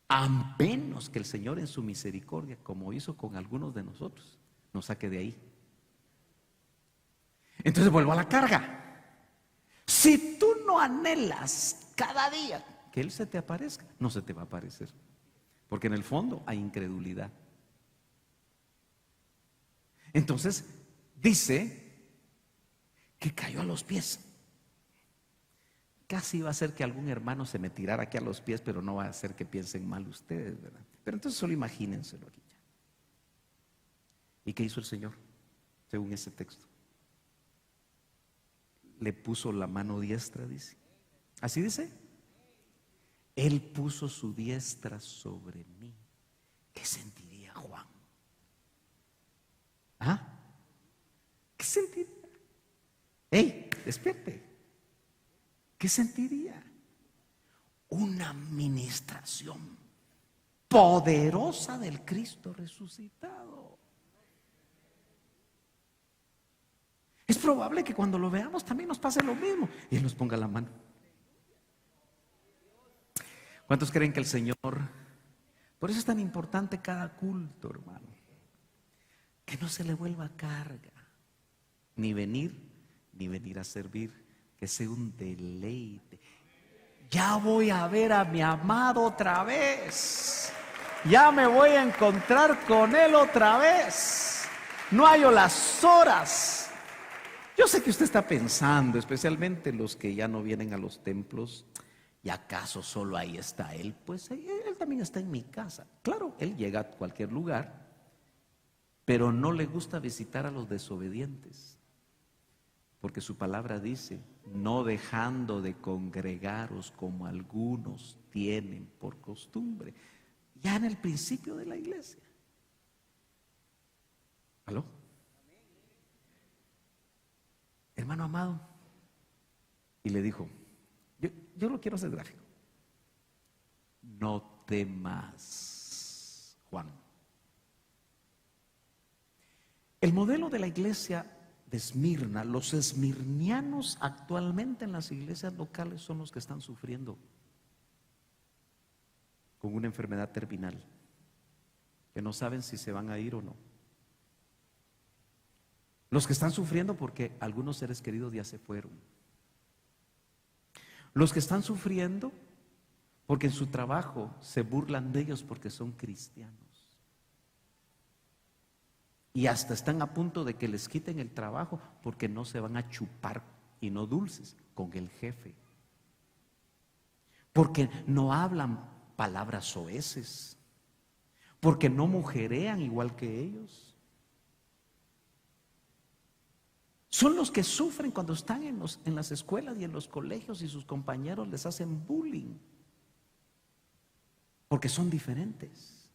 A menos que el Señor en su misericordia, como hizo con algunos de nosotros, nos saque de ahí. Entonces vuelvo a la carga. Si tú no anhelas cada día que Él se te aparezca, no se te va a aparecer. Porque en el fondo hay incredulidad. Entonces dice que cayó a los pies. Casi va a ser que algún hermano se me tirara aquí a los pies, pero no va a hacer que piensen mal ustedes, ¿verdad? Pero entonces solo imagínenselo aquí ya. ¿Y qué hizo el Señor? Según ese texto. Le puso la mano diestra, dice. ¿Así dice? Él puso su diestra sobre mí. ¿Qué sentiría Juan? ¿Ah? ¿Qué sentiría? ¡Ey! Despierte. ¿Qué sentiría? Una ministración poderosa del Cristo resucitado. Es probable que cuando lo veamos también nos pase lo mismo y Él nos ponga la mano. ¿Cuántos creen que el Señor? Por eso es tan importante cada culto, hermano. Que no se le vuelva carga, ni venir a servir, que sea un deleite. Ya voy a ver a mi amado otra vez. Ya me voy a encontrar con Él otra vez. No hallo las horas. Yo sé que usted está pensando, especialmente los que ya no vienen a los templos, ¿y acaso solo ahí está Él? Pues Él también está en mi casa. Claro, Él llega a cualquier lugar, pero no le gusta visitar a los desobedientes, porque su palabra dice: no dejando de congregaros como algunos tienen por costumbre. Ya en el principio de la iglesia. ¿Aló? Hermano amado, y le dijo, yo lo quiero hacer gráfico: no temas, Juan. El modelo de la iglesia de Esmirna, los esmirnianos actualmente en las iglesias locales son los que están sufriendo con una enfermedad terminal, que no saben si se van a ir o no. Los que están sufriendo porque algunos seres queridos ya se fueron. Los que están sufriendo porque en su trabajo se burlan de ellos porque son cristianos. Y hasta están a punto de que les quiten el trabajo porque no se van a chupar, y no dulces, con el jefe. Porque no hablan palabras soeces. Porque no mujerean igual que ellos. Son los que sufren cuando están en las escuelas y en los colegios y sus compañeros les hacen bullying. Porque son diferentes.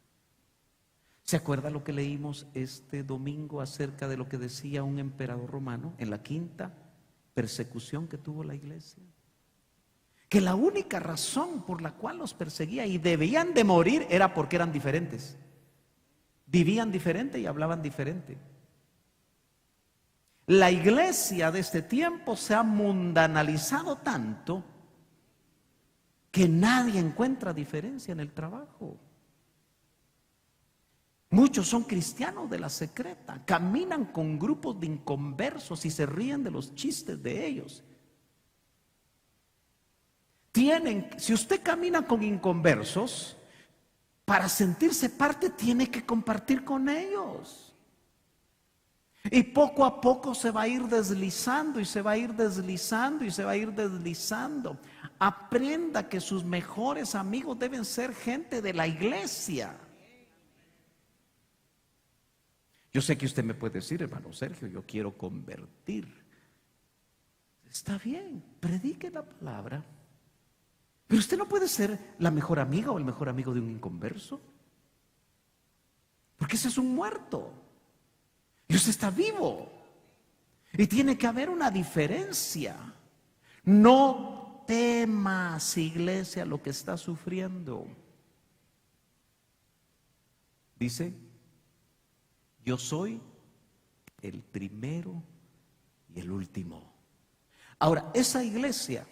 ¿Se acuerda lo que leímos este domingo acerca de lo que decía un emperador romano en la quinta persecución que tuvo la iglesia? Que la única razón por la cual los perseguía y debían de morir era porque eran diferentes. Vivían diferente y hablaban diferente. La iglesia de este tiempo se ha mundanalizado tanto que nadie encuentra diferencia en el trabajo. Muchos son cristianos de la secreta, caminan con grupos de inconversos y se ríen de los chistes de ellos. Si usted camina con inconversos, para sentirse parte tiene que compartir con ellos. Y poco a poco se va a ir deslizando y se va a ir deslizando y se va a ir deslizando. Aprenda que sus mejores amigos deben ser gente de la iglesia. Yo sé que usted me puede decir, hermano Sergio, yo quiero convertir. Está bien, predique la palabra. Pero usted no puede ser la mejor amiga o el mejor amigo de un inconverso. Porque ese es un muerto. Y usted está vivo. Y tiene que haber una diferencia. No temas, iglesia, lo que está sufriendo. Dice, yo soy el primero y el último. Ahora, esa iglesia,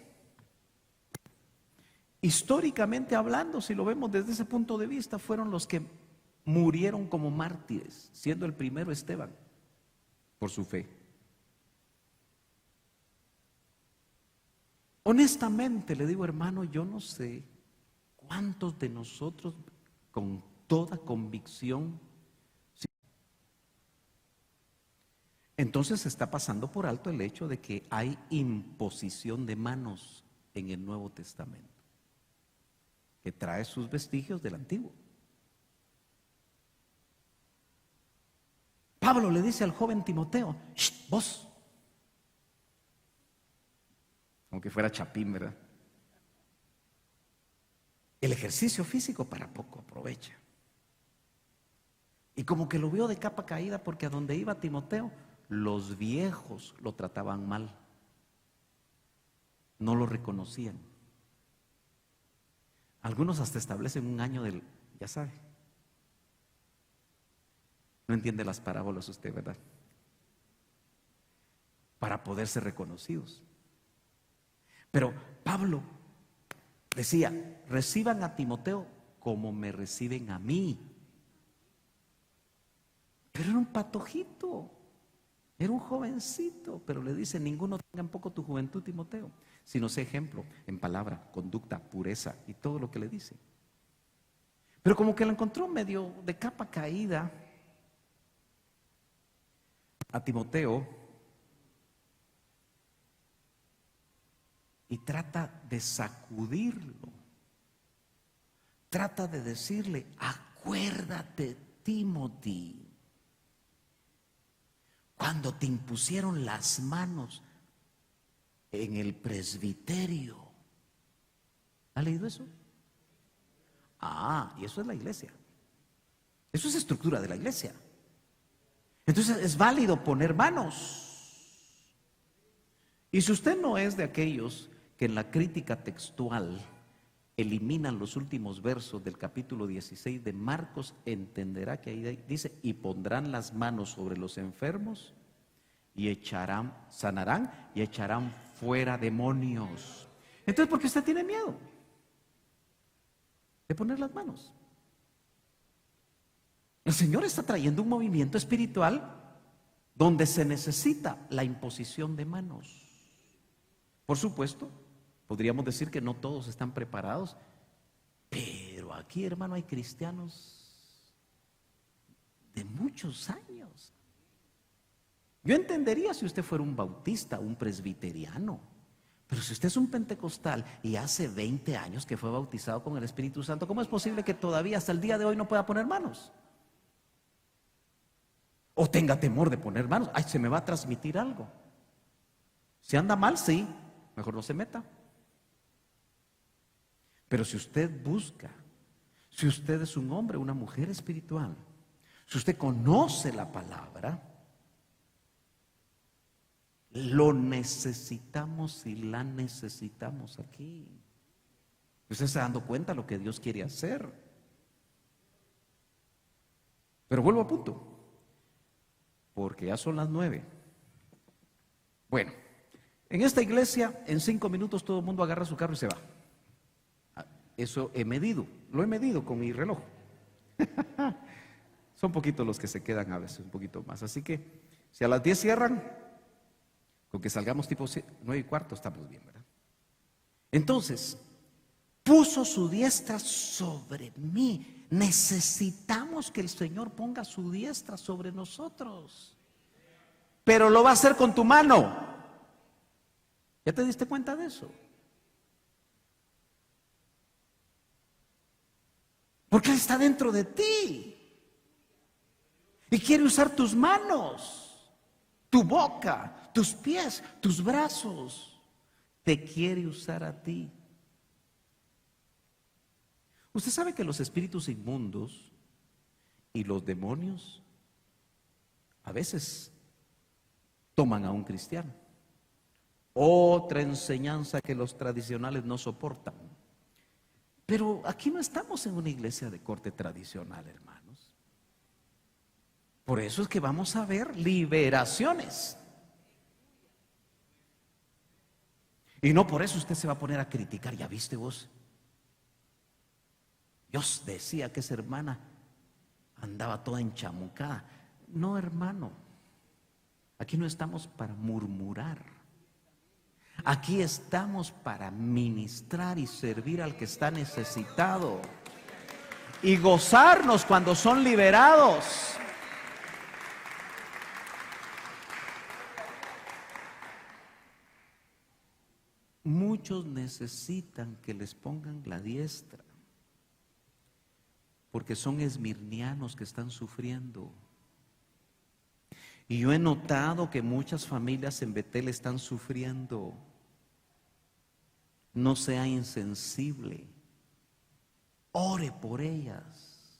históricamente hablando, si lo vemos desde ese punto de vista, fueron los que murieron como mártires, siendo el primero Esteban, por su fe. Honestamente le digo, hermano, yo no sé cuántos de nosotros con toda convicción. Entonces se está pasando por alto el hecho de que hay imposición de manos en el Nuevo Testamento, que trae sus vestigios del Antiguo. Pablo le dice al joven Timoteo, vos, aunque fuera chapín, ¿verdad? El ejercicio físico para poco aprovecha. Y como que lo vio de capa caída porque a donde iba Timoteo, los viejos lo trataban mal. No lo reconocían. Algunos hasta establecen un año del, ya sabe. No entiende las parábolas usted, ¿verdad? Para poder ser reconocidos. Pero Pablo decía, reciban a Timoteo como me reciben a mí. Pero era un patojito, era un jovencito, pero le dice, ninguno tenga en poco tu juventud, Timoteo, sino sé ejemplo en palabra, conducta, pureza y todo lo que le dice. Pero como que lo encontró medio de capa caída a Timoteo y trata de sacudirlo, trata de decirle, acuérdate, Timothy, cuando te impusieron las manos en el presbiterio. ¿Ha leído eso? Y eso es la iglesia. Eso es estructura de la iglesia. Entonces es válido poner manos. Y si usted no es de aquellos que en la crítica textual eliminan los últimos versos del capítulo 16 de Marcos, entenderá que ahí dice, y pondrán las manos sobre los enfermos y sanarán y echarán fuera demonios. Entonces, ¿por qué usted tiene miedo de poner las manos? El Señor está trayendo un movimiento espiritual donde se necesita la imposición de manos. Por supuesto, Podríamos decir que no todos están preparados, pero aquí, hermano, hay cristianos de muchos años. Yo entendería si usted fuera un bautista, un presbiteriano, pero si usted es un pentecostal y hace 20 años que fue bautizado con el Espíritu Santo, ¿cómo es posible que todavía hasta el día de hoy no pueda poner manos? O tenga temor de poner manos. Ay, se me va a transmitir algo. Si anda mal, sí, mejor no se meta. Pero si usted busca, si usted es un hombre, una mujer espiritual, si usted conoce la palabra, lo necesitamos y la necesitamos aquí. Usted está dando cuenta de lo que Dios quiere hacer. Pero vuelvo a punto, porque ya son las 9. Bueno, en esta iglesia, en 5 minutos todo el mundo agarra su carro y se va. Eso he medido, lo he medido con mi reloj. Son poquitos los que se quedan a veces, un poquito más. Así que, si a las 10 cierran, con que salgamos tipo 9:15, estamos bien, ¿verdad? Entonces, puso su diestra sobre mí. Necesitamos que el Señor ponga su diestra sobre nosotros. Pero lo va a hacer con tu mano. ¿Ya te diste cuenta de eso? Porque Él está dentro de ti. Y quiere usar tus manos, tu boca, tus pies, tus brazos. Te quiere usar a ti. Usted sabe que los espíritus inmundos y los demonios a veces toman a un cristiano. Otra enseñanza que los tradicionales no soportan. Pero aquí no estamos en una iglesia de corte tradicional, hermanos. Por eso es que vamos a ver liberaciones. Y no por eso usted se va a poner a criticar. ¿Ya viste vos? Dios decía que esa hermana andaba toda enchamucada. No, hermano. Aquí no estamos para murmurar. Aquí estamos para ministrar y servir al que está necesitado. Y gozarnos cuando son liberados. Muchos necesitan que les pongan la diestra, porque son esmirnianos que están sufriendo. Y yo he notado que muchas familias en Betel están sufriendo. No sea insensible. Ore por ellas.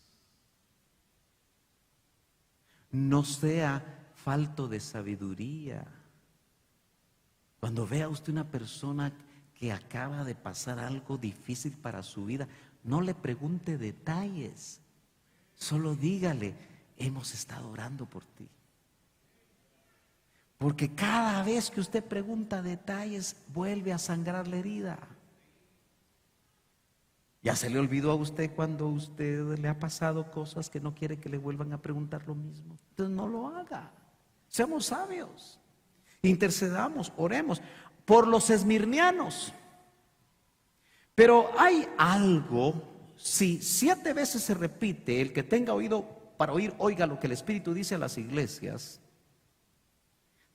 No sea falto de sabiduría. Cuando vea usted una persona que acaba de pasar algo difícil para su vida, no le pregunte detalles. Solo dígale, hemos estado orando por ti. Porque cada vez que usted pregunta detalles, vuelve a sangrar la herida. Ya se le olvidó a usted cuando a usted le ha pasado cosas que no quiere que le vuelvan a preguntar lo mismo. Entonces no lo haga. Seamos sabios. Intercedamos, oremos por los esmirnianos. Pero hay algo, si 7 veces se repite, el que tenga oído para oír, oiga lo que el Espíritu dice a las iglesias.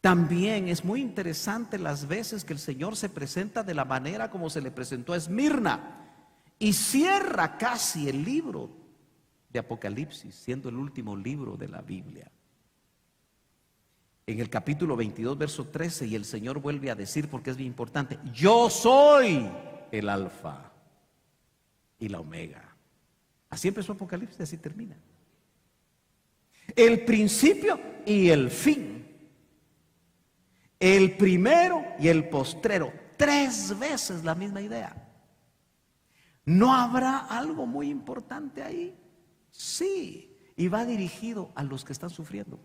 También es muy interesante las veces que el Señor se presenta de la manera como se le presentó a Esmirna y cierra casi el libro de Apocalipsis, siendo el último libro de la Biblia. En el capítulo 22, verso 13, y el Señor vuelve a decir, porque es bien importante, yo soy el alfa y la omega. Así empezó Apocalipsis, así termina. El principio y el fin. El primero y el postrero. 3 veces la misma idea. ¿No habrá algo muy importante ahí? Sí, y va dirigido a los que están sufriendo.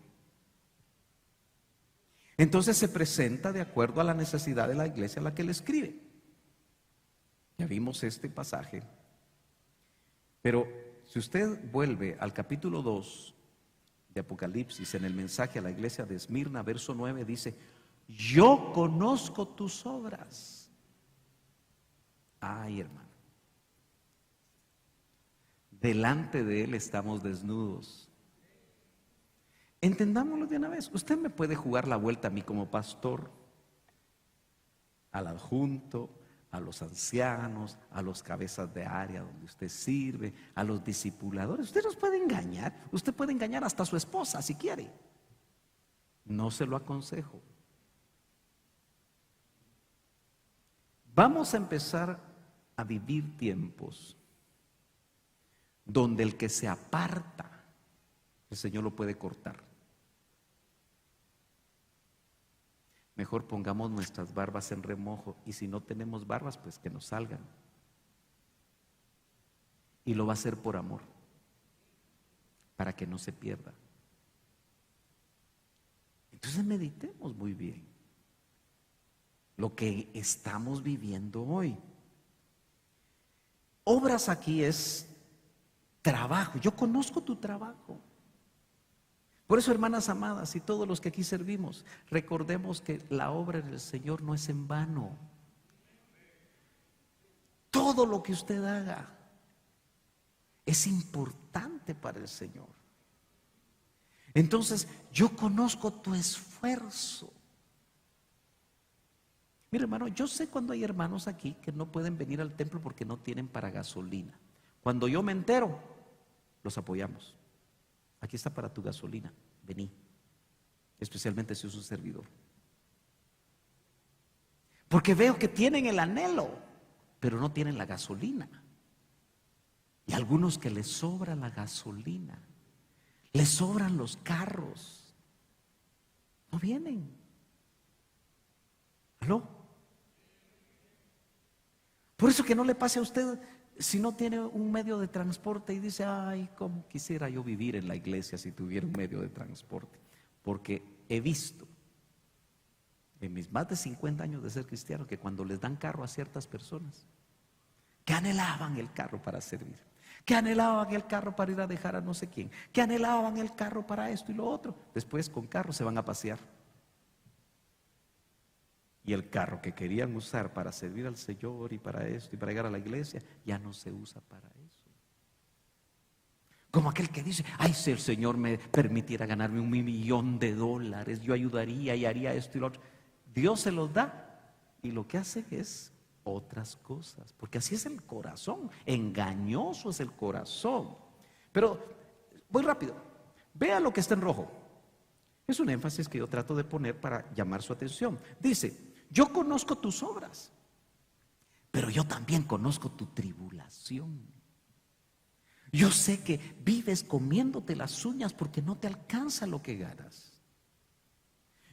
Entonces se presenta de acuerdo a la necesidad de la iglesia a la que le escribe. Ya vimos este pasaje. Pero si usted vuelve al capítulo 2 de Apocalipsis, en el mensaje a la iglesia de Esmirna, verso 9, dice: yo conozco tus obras. Ay, hermano. Delante de Él estamos desnudos. Entendámoslo de una vez. Usted me puede jugar la vuelta a mí como pastor, al adjunto, a los ancianos, a los cabezas de área donde usted sirve, a los discipuladores. Usted nos puede engañar. Usted puede engañar hasta a su esposa si quiere. No se lo aconsejo. Vamos a empezar a vivir tiempos donde el que se aparta, el Señor lo puede cortar. Mejor pongamos nuestras barbas en remojo, y si no tenemos barbas, pues que nos salgan. Y lo va a hacer por amor, para que no se pierda. Entonces meditemos muy bien lo que estamos viviendo hoy. Obras aquí es trabajo. Yo conozco tu trabajo. Por eso, hermanas amadas y todos los que aquí servimos, recordemos que la obra del Señor no es en vano. Todo lo que usted haga es importante para el Señor. Entonces, yo conozco tu esfuerzo. Mira, hermano, yo sé cuando hay hermanos aquí que no pueden venir al templo porque no tienen para gasolina. Cuando yo me entero, los apoyamos. Aquí está para tu gasolina, vení. Especialmente si es un servidor. Porque veo que tienen el anhelo, pero no tienen la gasolina. Y algunos que les sobra la gasolina, les sobran los carros, no vienen. ¿Aló? Por eso que no le pase a usted si no tiene un medio de transporte y dice, ay, cómo quisiera yo vivir en la iglesia si tuviera un medio de transporte. Porque he visto en mis más de 50 años de ser cristiano que cuando les dan carro a ciertas personas que anhelaban el carro para servir, que anhelaban el carro para ir a dejar a no sé quién, que anhelaban el carro para esto y lo otro, después con carro se van a pasear. Y el carro que querían usar para servir al Señor y para esto y para llegar a la iglesia, ya no se usa para eso. Como aquel que dice, ay, si el Señor me permitiera ganarme $1.000.000, yo ayudaría y haría esto y lo otro. Dios se los da y lo que hace es otras cosas, porque así es el corazón, engañoso es el corazón. Pero voy rápido, vea lo que está en rojo. Es un énfasis que yo trato de poner para llamar su atención. Dice, yo conozco tus obras, pero yo también conozco tu tribulación. Yo sé que vives comiéndote las uñas porque no te alcanza lo que ganas.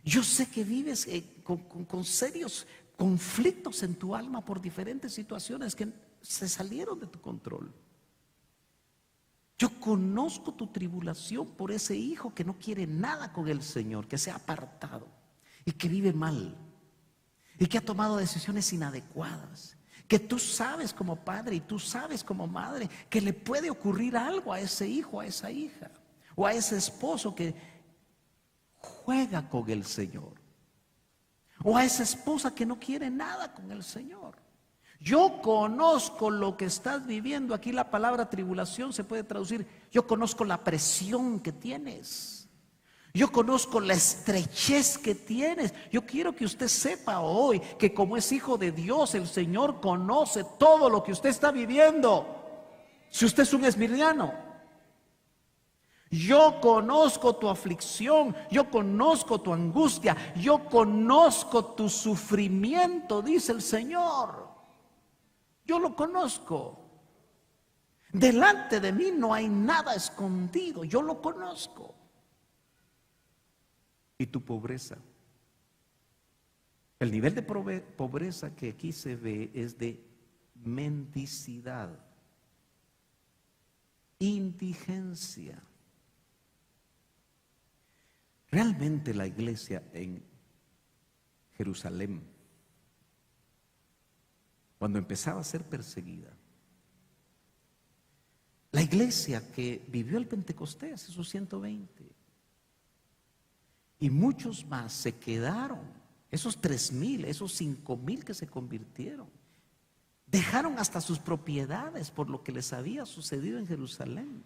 Yo sé que vives con serios conflictos en tu alma por diferentes situaciones que se salieron de tu control. Yo conozco tu tribulación por ese hijo que no quiere nada con el Señor, que se ha apartado y que vive mal y que ha tomado decisiones inadecuadas, que tú sabes como padre y tú sabes como madre que le puede ocurrir algo a ese hijo, a esa hija o a ese esposo que juega con el Señor o a esa esposa que no quiere nada con el Señor. Yo conozco lo que estás viviendo. Aquí la palabra tribulación se puede traducir, yo conozco la presión que tienes. Yo conozco la estrechez que tienes. Yo quiero que usted sepa hoy que como es hijo de Dios, el Señor conoce todo lo que usted está viviendo. Si usted es un esmirniano, yo conozco tu aflicción, yo conozco tu angustia, yo conozco tu sufrimiento, dice el Señor. Yo lo conozco. Delante de mí no hay nada escondido, yo lo conozco. Y tu pobreza. El nivel de pobreza que aquí se ve es de mendicidad, indigencia. Realmente la iglesia en Jerusalén, cuando empezaba a ser perseguida, la iglesia que vivió el Pentecostés, esos 120, y muchos más se quedaron, esos 3,000, esos 5,000 que se convirtieron, Dejaron hasta sus propiedades por lo que les había sucedido en Jerusalén.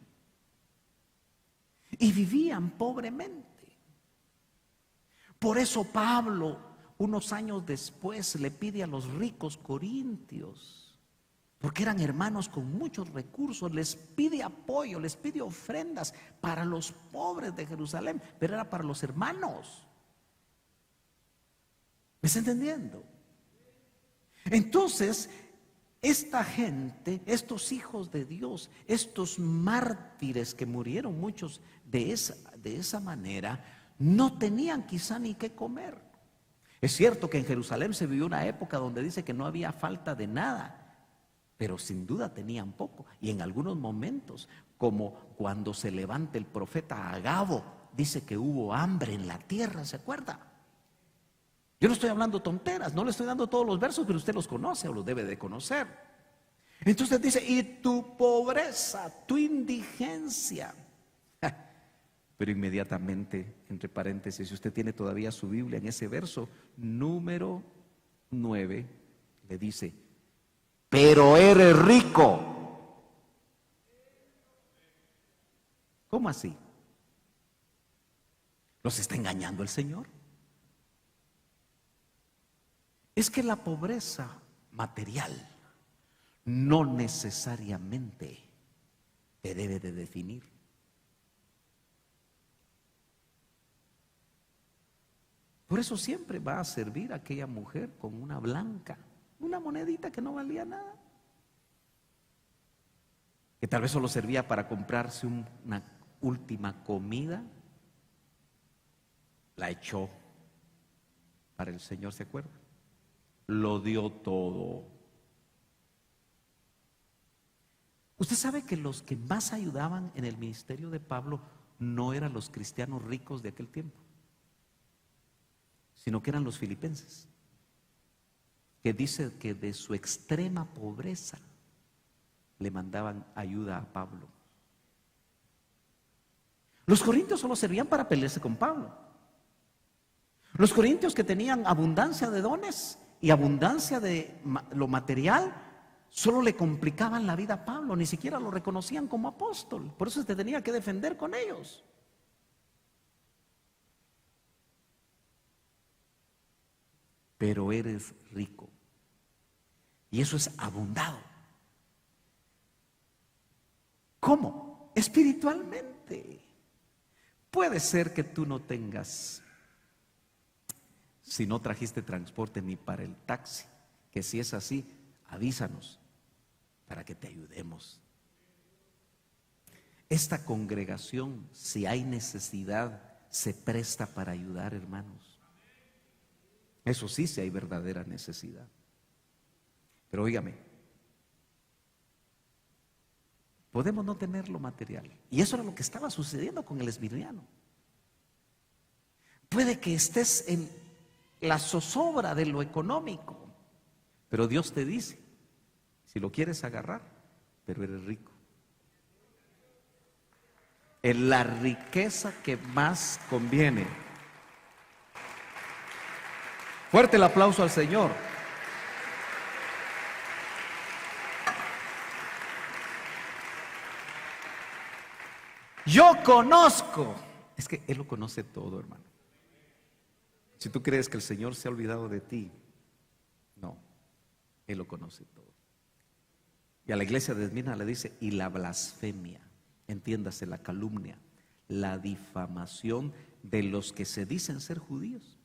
Y vivían pobremente. Por eso Pablo, unos años después, le pide a los ricos corintios, porque eran hermanos con muchos recursos, les pide apoyo, les pide ofrendas para los pobres de Jerusalén, pero era para los hermanos. ¿Me está entendiendo? Entonces, esta gente, estos hijos de Dios, estos mártires que murieron muchos de esa manera, no tenían quizá ni qué comer. Es cierto que en Jerusalén se vivió una época donde dice que no había falta de nada, pero sin duda tenían poco. Y en algunos momentos, como cuando se levanta el profeta Agabo, dice que hubo hambre en la tierra, ¿se acuerda? Yo no estoy hablando tonteras, no le estoy dando todos los versos, pero usted los conoce o los debe de conocer. Entonces dice, y tu pobreza, tu indigencia. Pero inmediatamente, entre paréntesis, si usted tiene todavía su Biblia, en ese verso número 9, le dice, pero eres rico. ¿Cómo así? ¿Los está engañando el Señor? Es que la pobreza material no necesariamente te debe de definir. Por eso siempre va a servir a aquella mujer con una blanca, una monedita que no valía nada, que tal vez solo servía para comprarse una última comida, la echó para el Señor, ¿se acuerda? Lo dio todo. Usted sabe que los que más ayudaban en el ministerio de Pablo no eran los cristianos ricos de aquel tiempo, sino que eran los filipenses, que dice que de su extrema pobreza le mandaban ayuda a Pablo. Los corintios solo servían para pelearse con Pablo. Los corintios, que tenían abundancia de dones y abundancia de lo material, solo le complicaban la vida a Pablo, ni siquiera lo reconocían como apóstol. Por eso se tenía que defender con ellos. Pero eres rico, y eso es abundado. ¿Cómo? Espiritualmente. Puede ser que tú no tengas, si no trajiste transporte ni para el taxi, que si es así, avísanos para que te ayudemos. Esta congregación, si hay necesidad, se presta para ayudar, hermanos. Eso sí, si hay verdadera necesidad. Pero óigame, podemos no tener lo material. Y eso era lo que estaba sucediendo con el esmirniano. Puede que estés en la zozobra de lo económico, pero Dios te dice, si lo quieres agarrar, pero eres rico. Es la riqueza que más conviene. Fuerte el aplauso al Señor. Yo conozco. Es que Él lo conoce todo, hermano. Si tú crees que el Señor se ha olvidado de ti, no, Él lo conoce todo. Y a la iglesia de Esmirna le dice, y la blasfemia, entiéndase, la calumnia, la difamación de los que se dicen ser judíos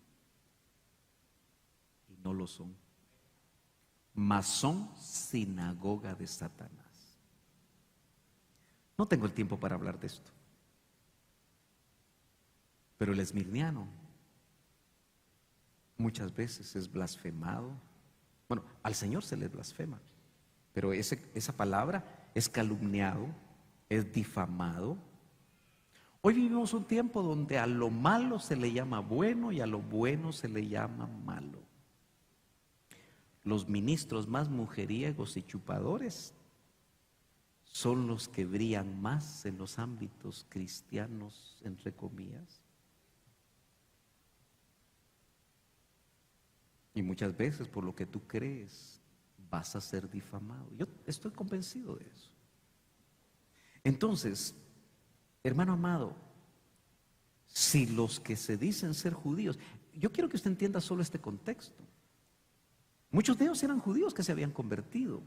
y no lo son, mas son sinagoga de Satanás. No tengo el tiempo para hablar de esto, pero el esmirniano muchas veces es blasfemado. Bueno, al Señor se le blasfema, pero esa palabra es calumniado, es difamado. Hoy vivimos un tiempo donde a lo malo se le llama bueno y a lo bueno se le llama malo. Los ministros más mujeriegos y chupadores son los que brillan más en los ámbitos cristianos, entre comillas. Y muchas veces por lo que tú crees, vas a ser difamado. Yo estoy convencido de eso. Entonces, hermano amado, si los que se dicen ser judíos, yo quiero que usted entienda solo este contexto. Muchos de ellos eran judíos que se habían convertido,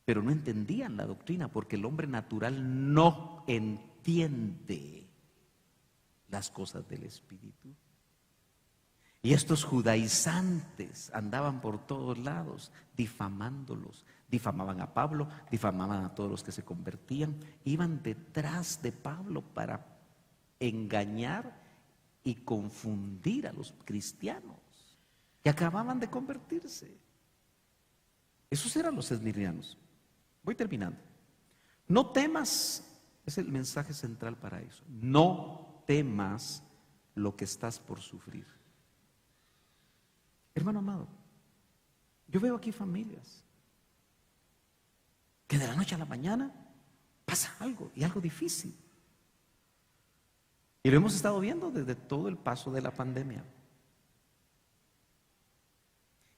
pero no entendían la doctrina porque el hombre natural no entiende las cosas del Espíritu. Y estos judaizantes andaban por todos lados difamándolos. Difamaban a Pablo, difamaban a todos los que se convertían. Iban detrás de Pablo para engañar y confundir a los cristianos que acababan de convertirse. Esos eran los esmirnianos. Voy terminando. No temas, es el mensaje central para eso. No temas lo que estás por sufrir. Hermano amado, yo veo aquí familias que de la noche a la mañana pasa algo y algo difícil. Y lo hemos estado viendo desde todo el paso de la pandemia.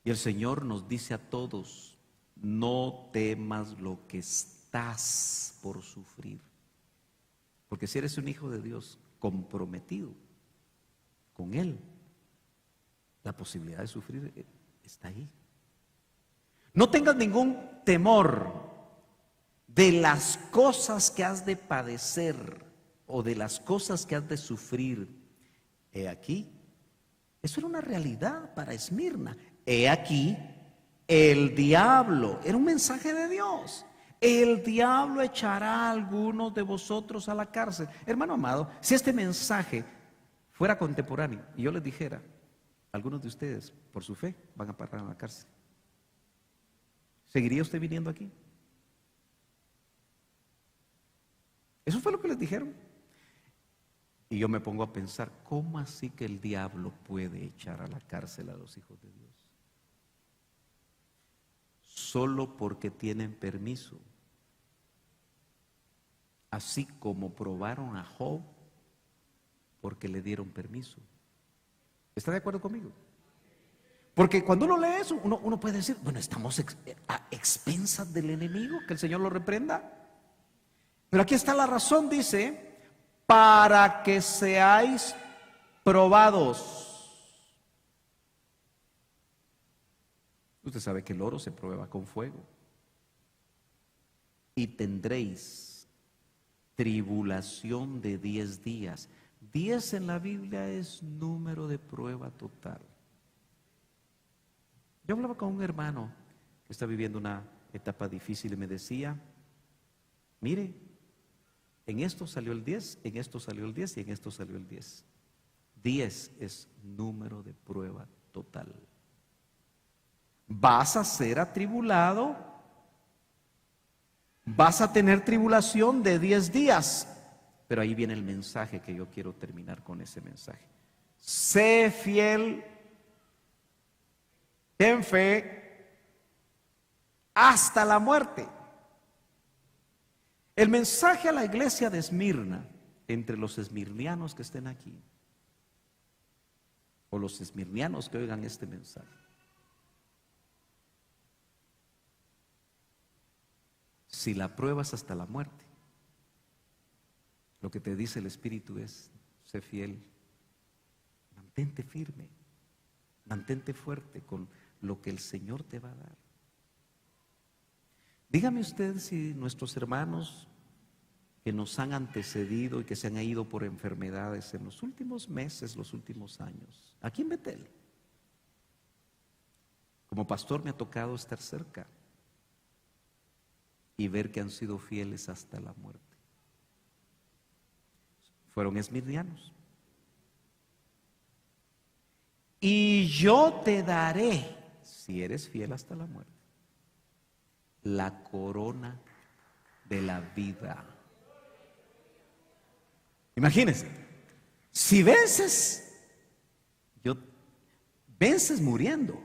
Y el Señor nos dice a todos, no temas lo que estás por sufrir. Porque si eres un hijo de Dios comprometido con Él, la posibilidad de sufrir está ahí. No tengas ningún temor de las cosas que has de padecer o de las cosas que has de sufrir. He aquí, eso era una realidad para Esmirna. He aquí, el diablo, era un mensaje de Dios. El diablo echará a algunos de vosotros a la cárcel. Hermano amado, si este mensaje fuera contemporáneo y yo les dijera, algunos de ustedes por su fe van a parar en la cárcel, ¿seguiría usted viniendo aquí? Eso fue lo que les dijeron. Y yo me pongo a pensar, ¿cómo así que el diablo puede echar a la cárcel a los hijos de Dios? Solo porque tienen permiso. Así como probaron a Job porque le dieron permiso. ¿Está de acuerdo conmigo? Porque cuando uno lee eso, uno puede decir, bueno, estamos a expensas del enemigo, que el Señor lo reprenda. Pero aquí está la razón, dice, para que seáis probados. Usted sabe que el oro se prueba con fuego. Y tendréis tribulación de 10 días. 10 en la Biblia es número de prueba total. Yo hablaba con un hermano que está viviendo una etapa difícil y me decía, mire, en esto salió el 10, en esto salió el 10 y en esto salió el 10. 10 es número de prueba total. Vas a ser atribulado, vas a tener tribulación de 10 días. Pero ahí viene el mensaje que yo quiero terminar con ese mensaje. Sé fiel, ten fe, hasta la muerte. El mensaje a la iglesia de Esmirna, entre los esmirnianos que estén aquí, o los esmirnianos que oigan este mensaje, si la pruebas hasta la muerte, lo que te dice el Espíritu es, sé fiel, mantente firme, mantente fuerte con lo que el Señor te va a dar. Dígame usted si nuestros hermanos que nos han antecedido y que se han ido por enfermedades en los últimos meses, los últimos años, aquí en Betel, como pastor me ha tocado estar cerca y ver que han sido fieles hasta la muerte. Fueron esmirnianos. Y yo te daré, si eres fiel hasta la muerte, la corona de la vida. Imagínense, si vences muriendo,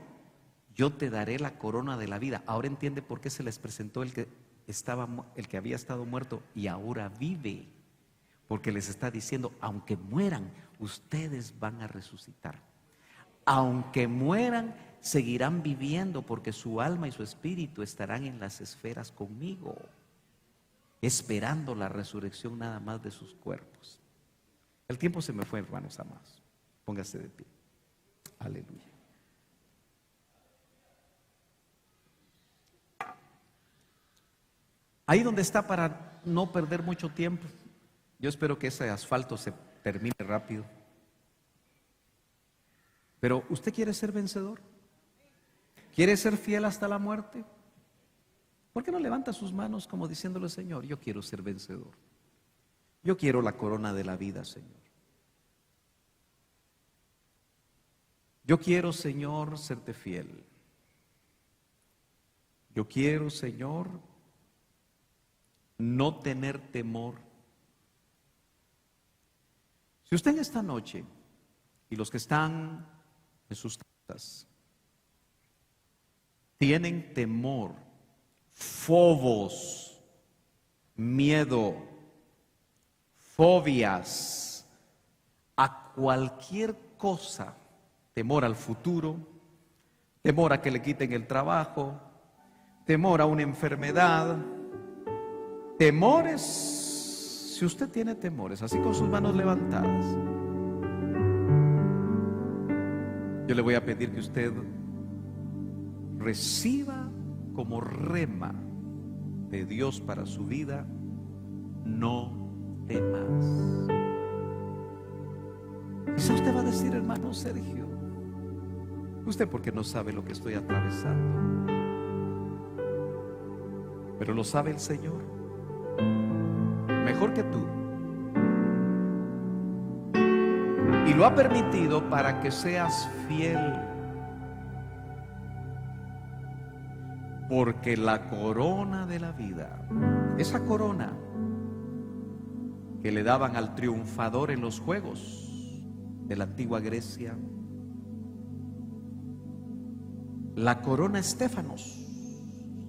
yo te daré la corona de la vida. Ahora entiende por qué se les presentó el que había estado muerto y ahora vive. Porque les está diciendo, aunque mueran, ustedes van a resucitar. Aunque mueran, seguirán viviendo porque su alma y su espíritu estarán en las esferas conmigo, esperando la resurrección nada más de sus cuerpos. El tiempo se me fue, hermanos amados. Póngase de pie. Aleluya. Ahí donde está, para no perder mucho tiempo, yo espero que ese asfalto se termine rápido. Pero ¿usted quiere ser vencedor? ¿Quiere ser fiel hasta la muerte? ¿Por qué no levanta sus manos como diciéndole: Señor, yo quiero ser vencedor? Yo quiero la corona de la vida, Señor. Yo quiero, Señor, serte fiel. Yo quiero, Señor, no tener temor. Si usted en esta noche, y los que están en sus casas, tienen temor, fobos, miedo, fobias a cualquier cosa, temor al futuro, temor a que le quiten el trabajo, temor a una enfermedad, temores, si usted tiene temores, así con sus manos levantadas, yo le voy a pedir que usted reciba como rema de Dios para su vida: no temas. Quizá usted va a decir: hermano Sergio, usted porque no sabe lo que estoy atravesando, pero lo sabe el Señor mejor que tú, y lo ha permitido para que seas fiel, porque la corona de la vida, esa corona que le daban al triunfador en los juegos de la antigua Grecia, la corona Estéfanos,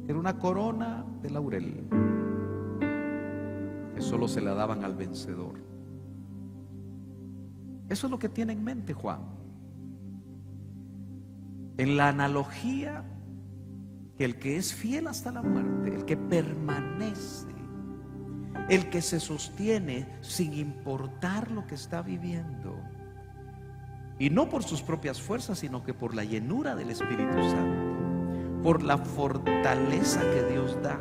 era una corona de laurel que solo se la daban al vencedor. Eso es lo que tiene en mente Juan. En la analogía, que el que es fiel hasta la muerte, el que permanece, el que se sostiene sin importar lo que está viviendo, y no por sus propias fuerzas, sino que por la llenura del Espíritu Santo, por la fortaleza que Dios da,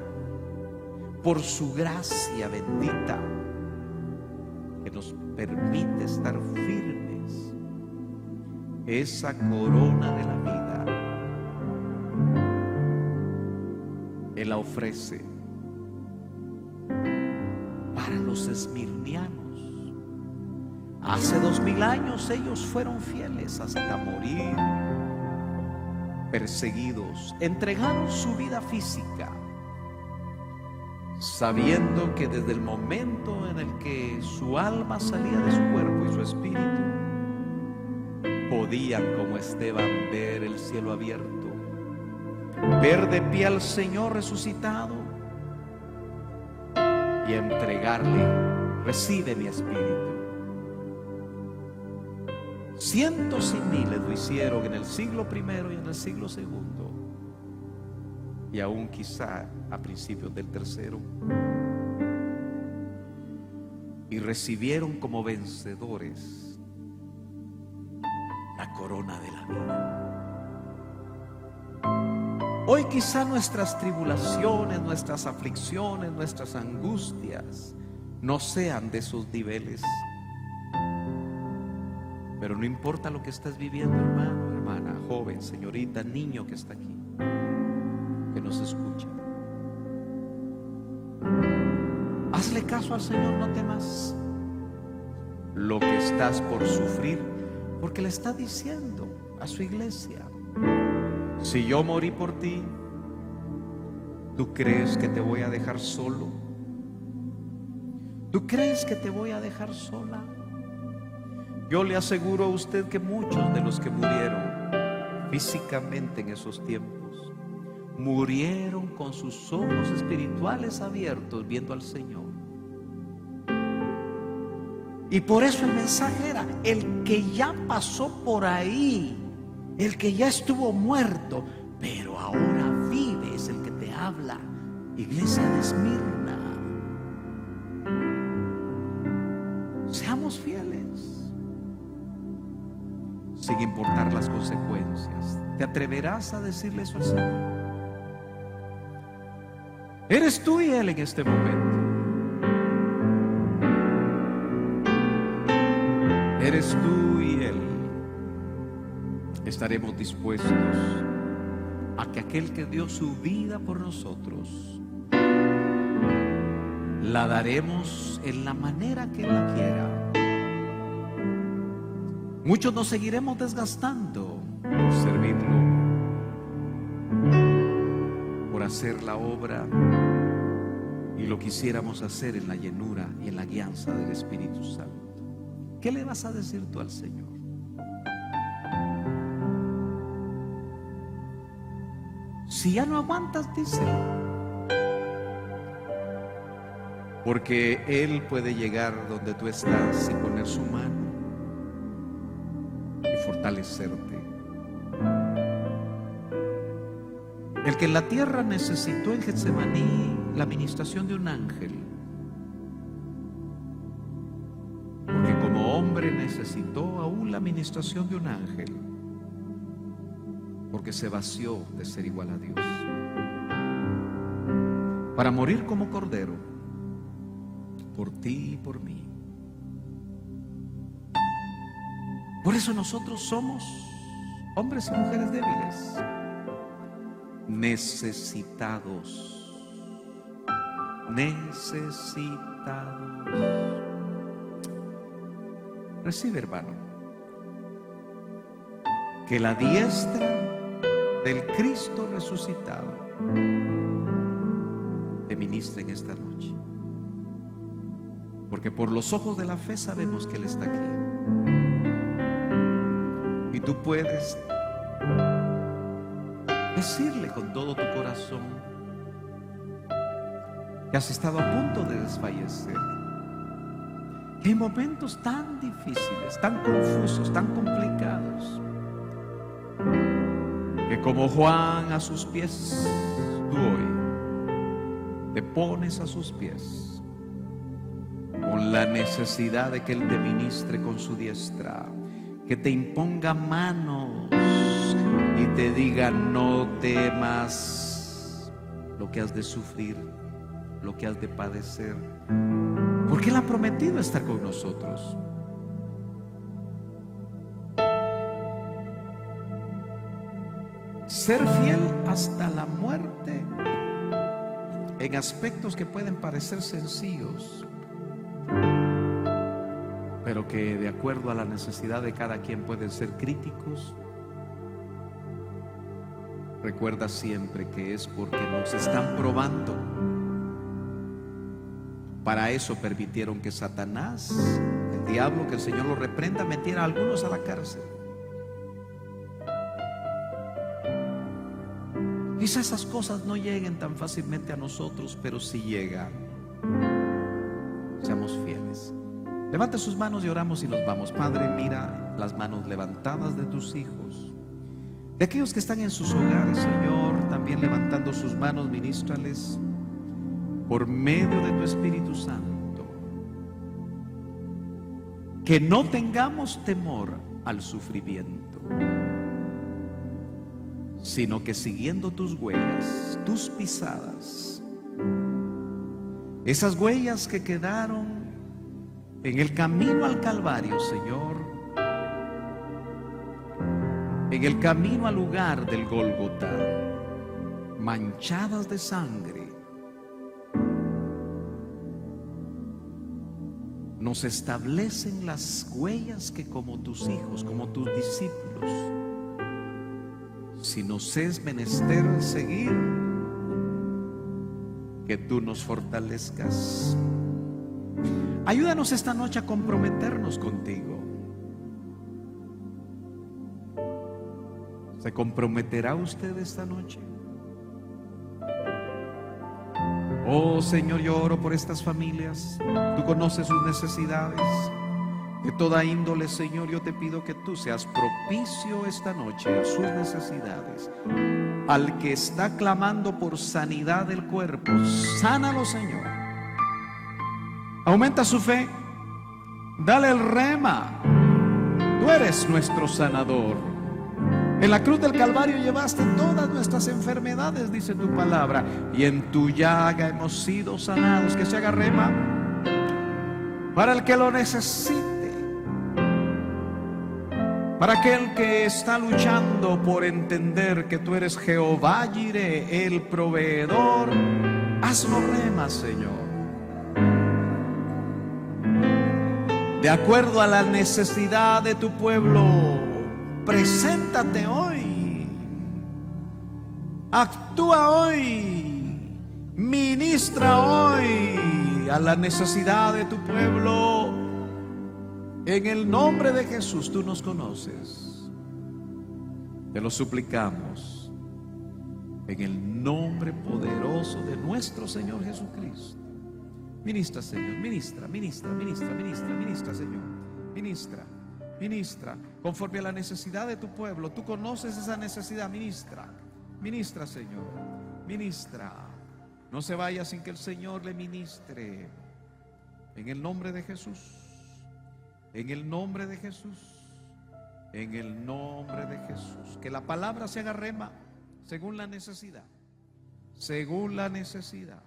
por su gracia bendita que nos permite estar firmes. Esa corona de la vida Él la ofrece para los esmirnianos. Hace 2000 años ellos fueron fieles hasta morir, perseguidos, entregaron su vida física, sabiendo que desde el momento en el que su alma salía de su cuerpo y su espíritu, podían, como Esteban, ver el cielo abierto, ver de pie al Señor resucitado y entregarle: recibe mi espíritu. Cientos y miles lo hicieron en el siglo primero y en el siglo segundo, y aún quizá a principios del tercero, y recibieron como vencedores la corona de la vida. Hoy quizá nuestras tribulaciones, nuestras aflicciones, nuestras angustias no sean de esos niveles, pero no importa lo que estás viviendo, hermano, hermana, joven, señorita, niño que está aquí, que nos escucha. Hazle caso al Señor, no temas lo que estás por sufrir, porque le está diciendo a su iglesia: si yo morí por ti, ¿tú crees que te voy a dejar solo? ¿Tú crees que te voy a dejar sola? Yo le aseguro a usted que muchos de los que murieron físicamente en esos tiempos murieron con sus ojos espirituales abiertos viendo al Señor. Y por eso el mensaje era: el que ya pasó por ahí El que ya estuvo muerto, pero ahora vive, es el que te habla. Iglesia de Esmirna, seamos fieles, sin importar las consecuencias. ¿Te atreverás a decirle eso al Señor? Eres tú y Él en este momento. Eres tú y Él. Estaremos dispuestos a que aquel que dio su vida por nosotros, la daremos en la manera que Él la quiera. Muchos nos seguiremos desgastando por servirlo, por hacer la obra, y lo quisiéramos hacer en la llenura y en la guianza del Espíritu Santo. ¿Qué le vas a decir tú al Señor? Si ya no aguantas, díselo. Porque Él puede llegar donde tú estás y poner su mano y fortalecerte. El que en la tierra necesitó en Getsemaní la administración de un ángel, porque como hombre necesitó aún la administración de un ángel, porque se vació de ser igual a Dios, para morir como cordero por ti y por mí. Por eso nosotros somos hombres y mujeres débiles, necesitados. Recibe, hermano, que la diestra del Cristo resucitado te ministre en esta noche, porque por los ojos de la fe sabemos que Él está aquí, y tú puedes decirle con todo tu corazón que has estado a punto de desfallecer, que en momentos tan difíciles, tan confusos, tan complicados, que como Juan a sus pies, tú hoy te pones a sus pies con la necesidad de que Él te ministre con su diestra, que te imponga manos y te diga: no temas lo que has de sufrir, lo que has de padecer, porque Él ha prometido estar con nosotros. Ser fiel hasta la muerte en aspectos que pueden parecer sencillos, pero que de acuerdo a la necesidad de cada quien pueden ser críticos. Recuerda siempre que es porque nos están probando. Para eso permitieron que Satanás, el diablo, que el Señor lo reprenda, metiera a algunos a la cárcel. Quizá esas cosas no lleguen tan fácilmente a nosotros, pero si llegan, seamos fieles. Levanta sus manos y oramos y nos vamos. Padre, mira las manos levantadas de tus hijos, de aquellos que están en sus hogares, Señor, también levantando sus manos, ministrales por medio de tu Espíritu Santo. Que no tengamos temor al sufrimiento, sino que siguiendo tus huellas, tus pisadas, esas huellas que quedaron en el camino al Calvario, Señor, en el camino al lugar del Gólgota, manchadas de sangre, nos establecen las huellas que como tus hijos, como tus discípulos, si nos es menester seguir, que tú nos fortalezcas. Ayúdanos esta noche a comprometernos contigo. ¿Se comprometerá usted esta noche? Oh Señor, yo oro por estas familias. Tú conoces sus necesidades. de toda índole, Señor, yo te pido que tú seas propicio esta noche a sus necesidades. Al que está clamando por sanidad del cuerpo, sánalo, Señor. Aumenta su fe, dale el rema. Tú eres nuestro sanador. En la cruz del Calvario llevaste todas nuestras enfermedades, dice tu palabra, y en tu llaga hemos sido sanados. Que se haga rema para el que lo necesite. Para aquel que está luchando por entender que tú eres Jehová Jireh, el proveedor, hazlo rema, Señor. De acuerdo a la necesidad de tu pueblo, preséntate hoy. Actúa hoy. Ministra hoy a la necesidad de tu pueblo. En el nombre de Jesús, tú nos conoces. Te lo suplicamos. En el nombre poderoso de nuestro Señor Jesucristo. Ministra, Señor, ministra, Señor. Ministra, conforme a la necesidad de tu pueblo. Tú conoces esa necesidad, ministra, Señor, ministra. No se vaya sin que el Señor le ministre. En el nombre de Jesús. En el nombre de Jesús. En el nombre de Jesús. Que la palabra se haga rema según la necesidad. Según la necesidad.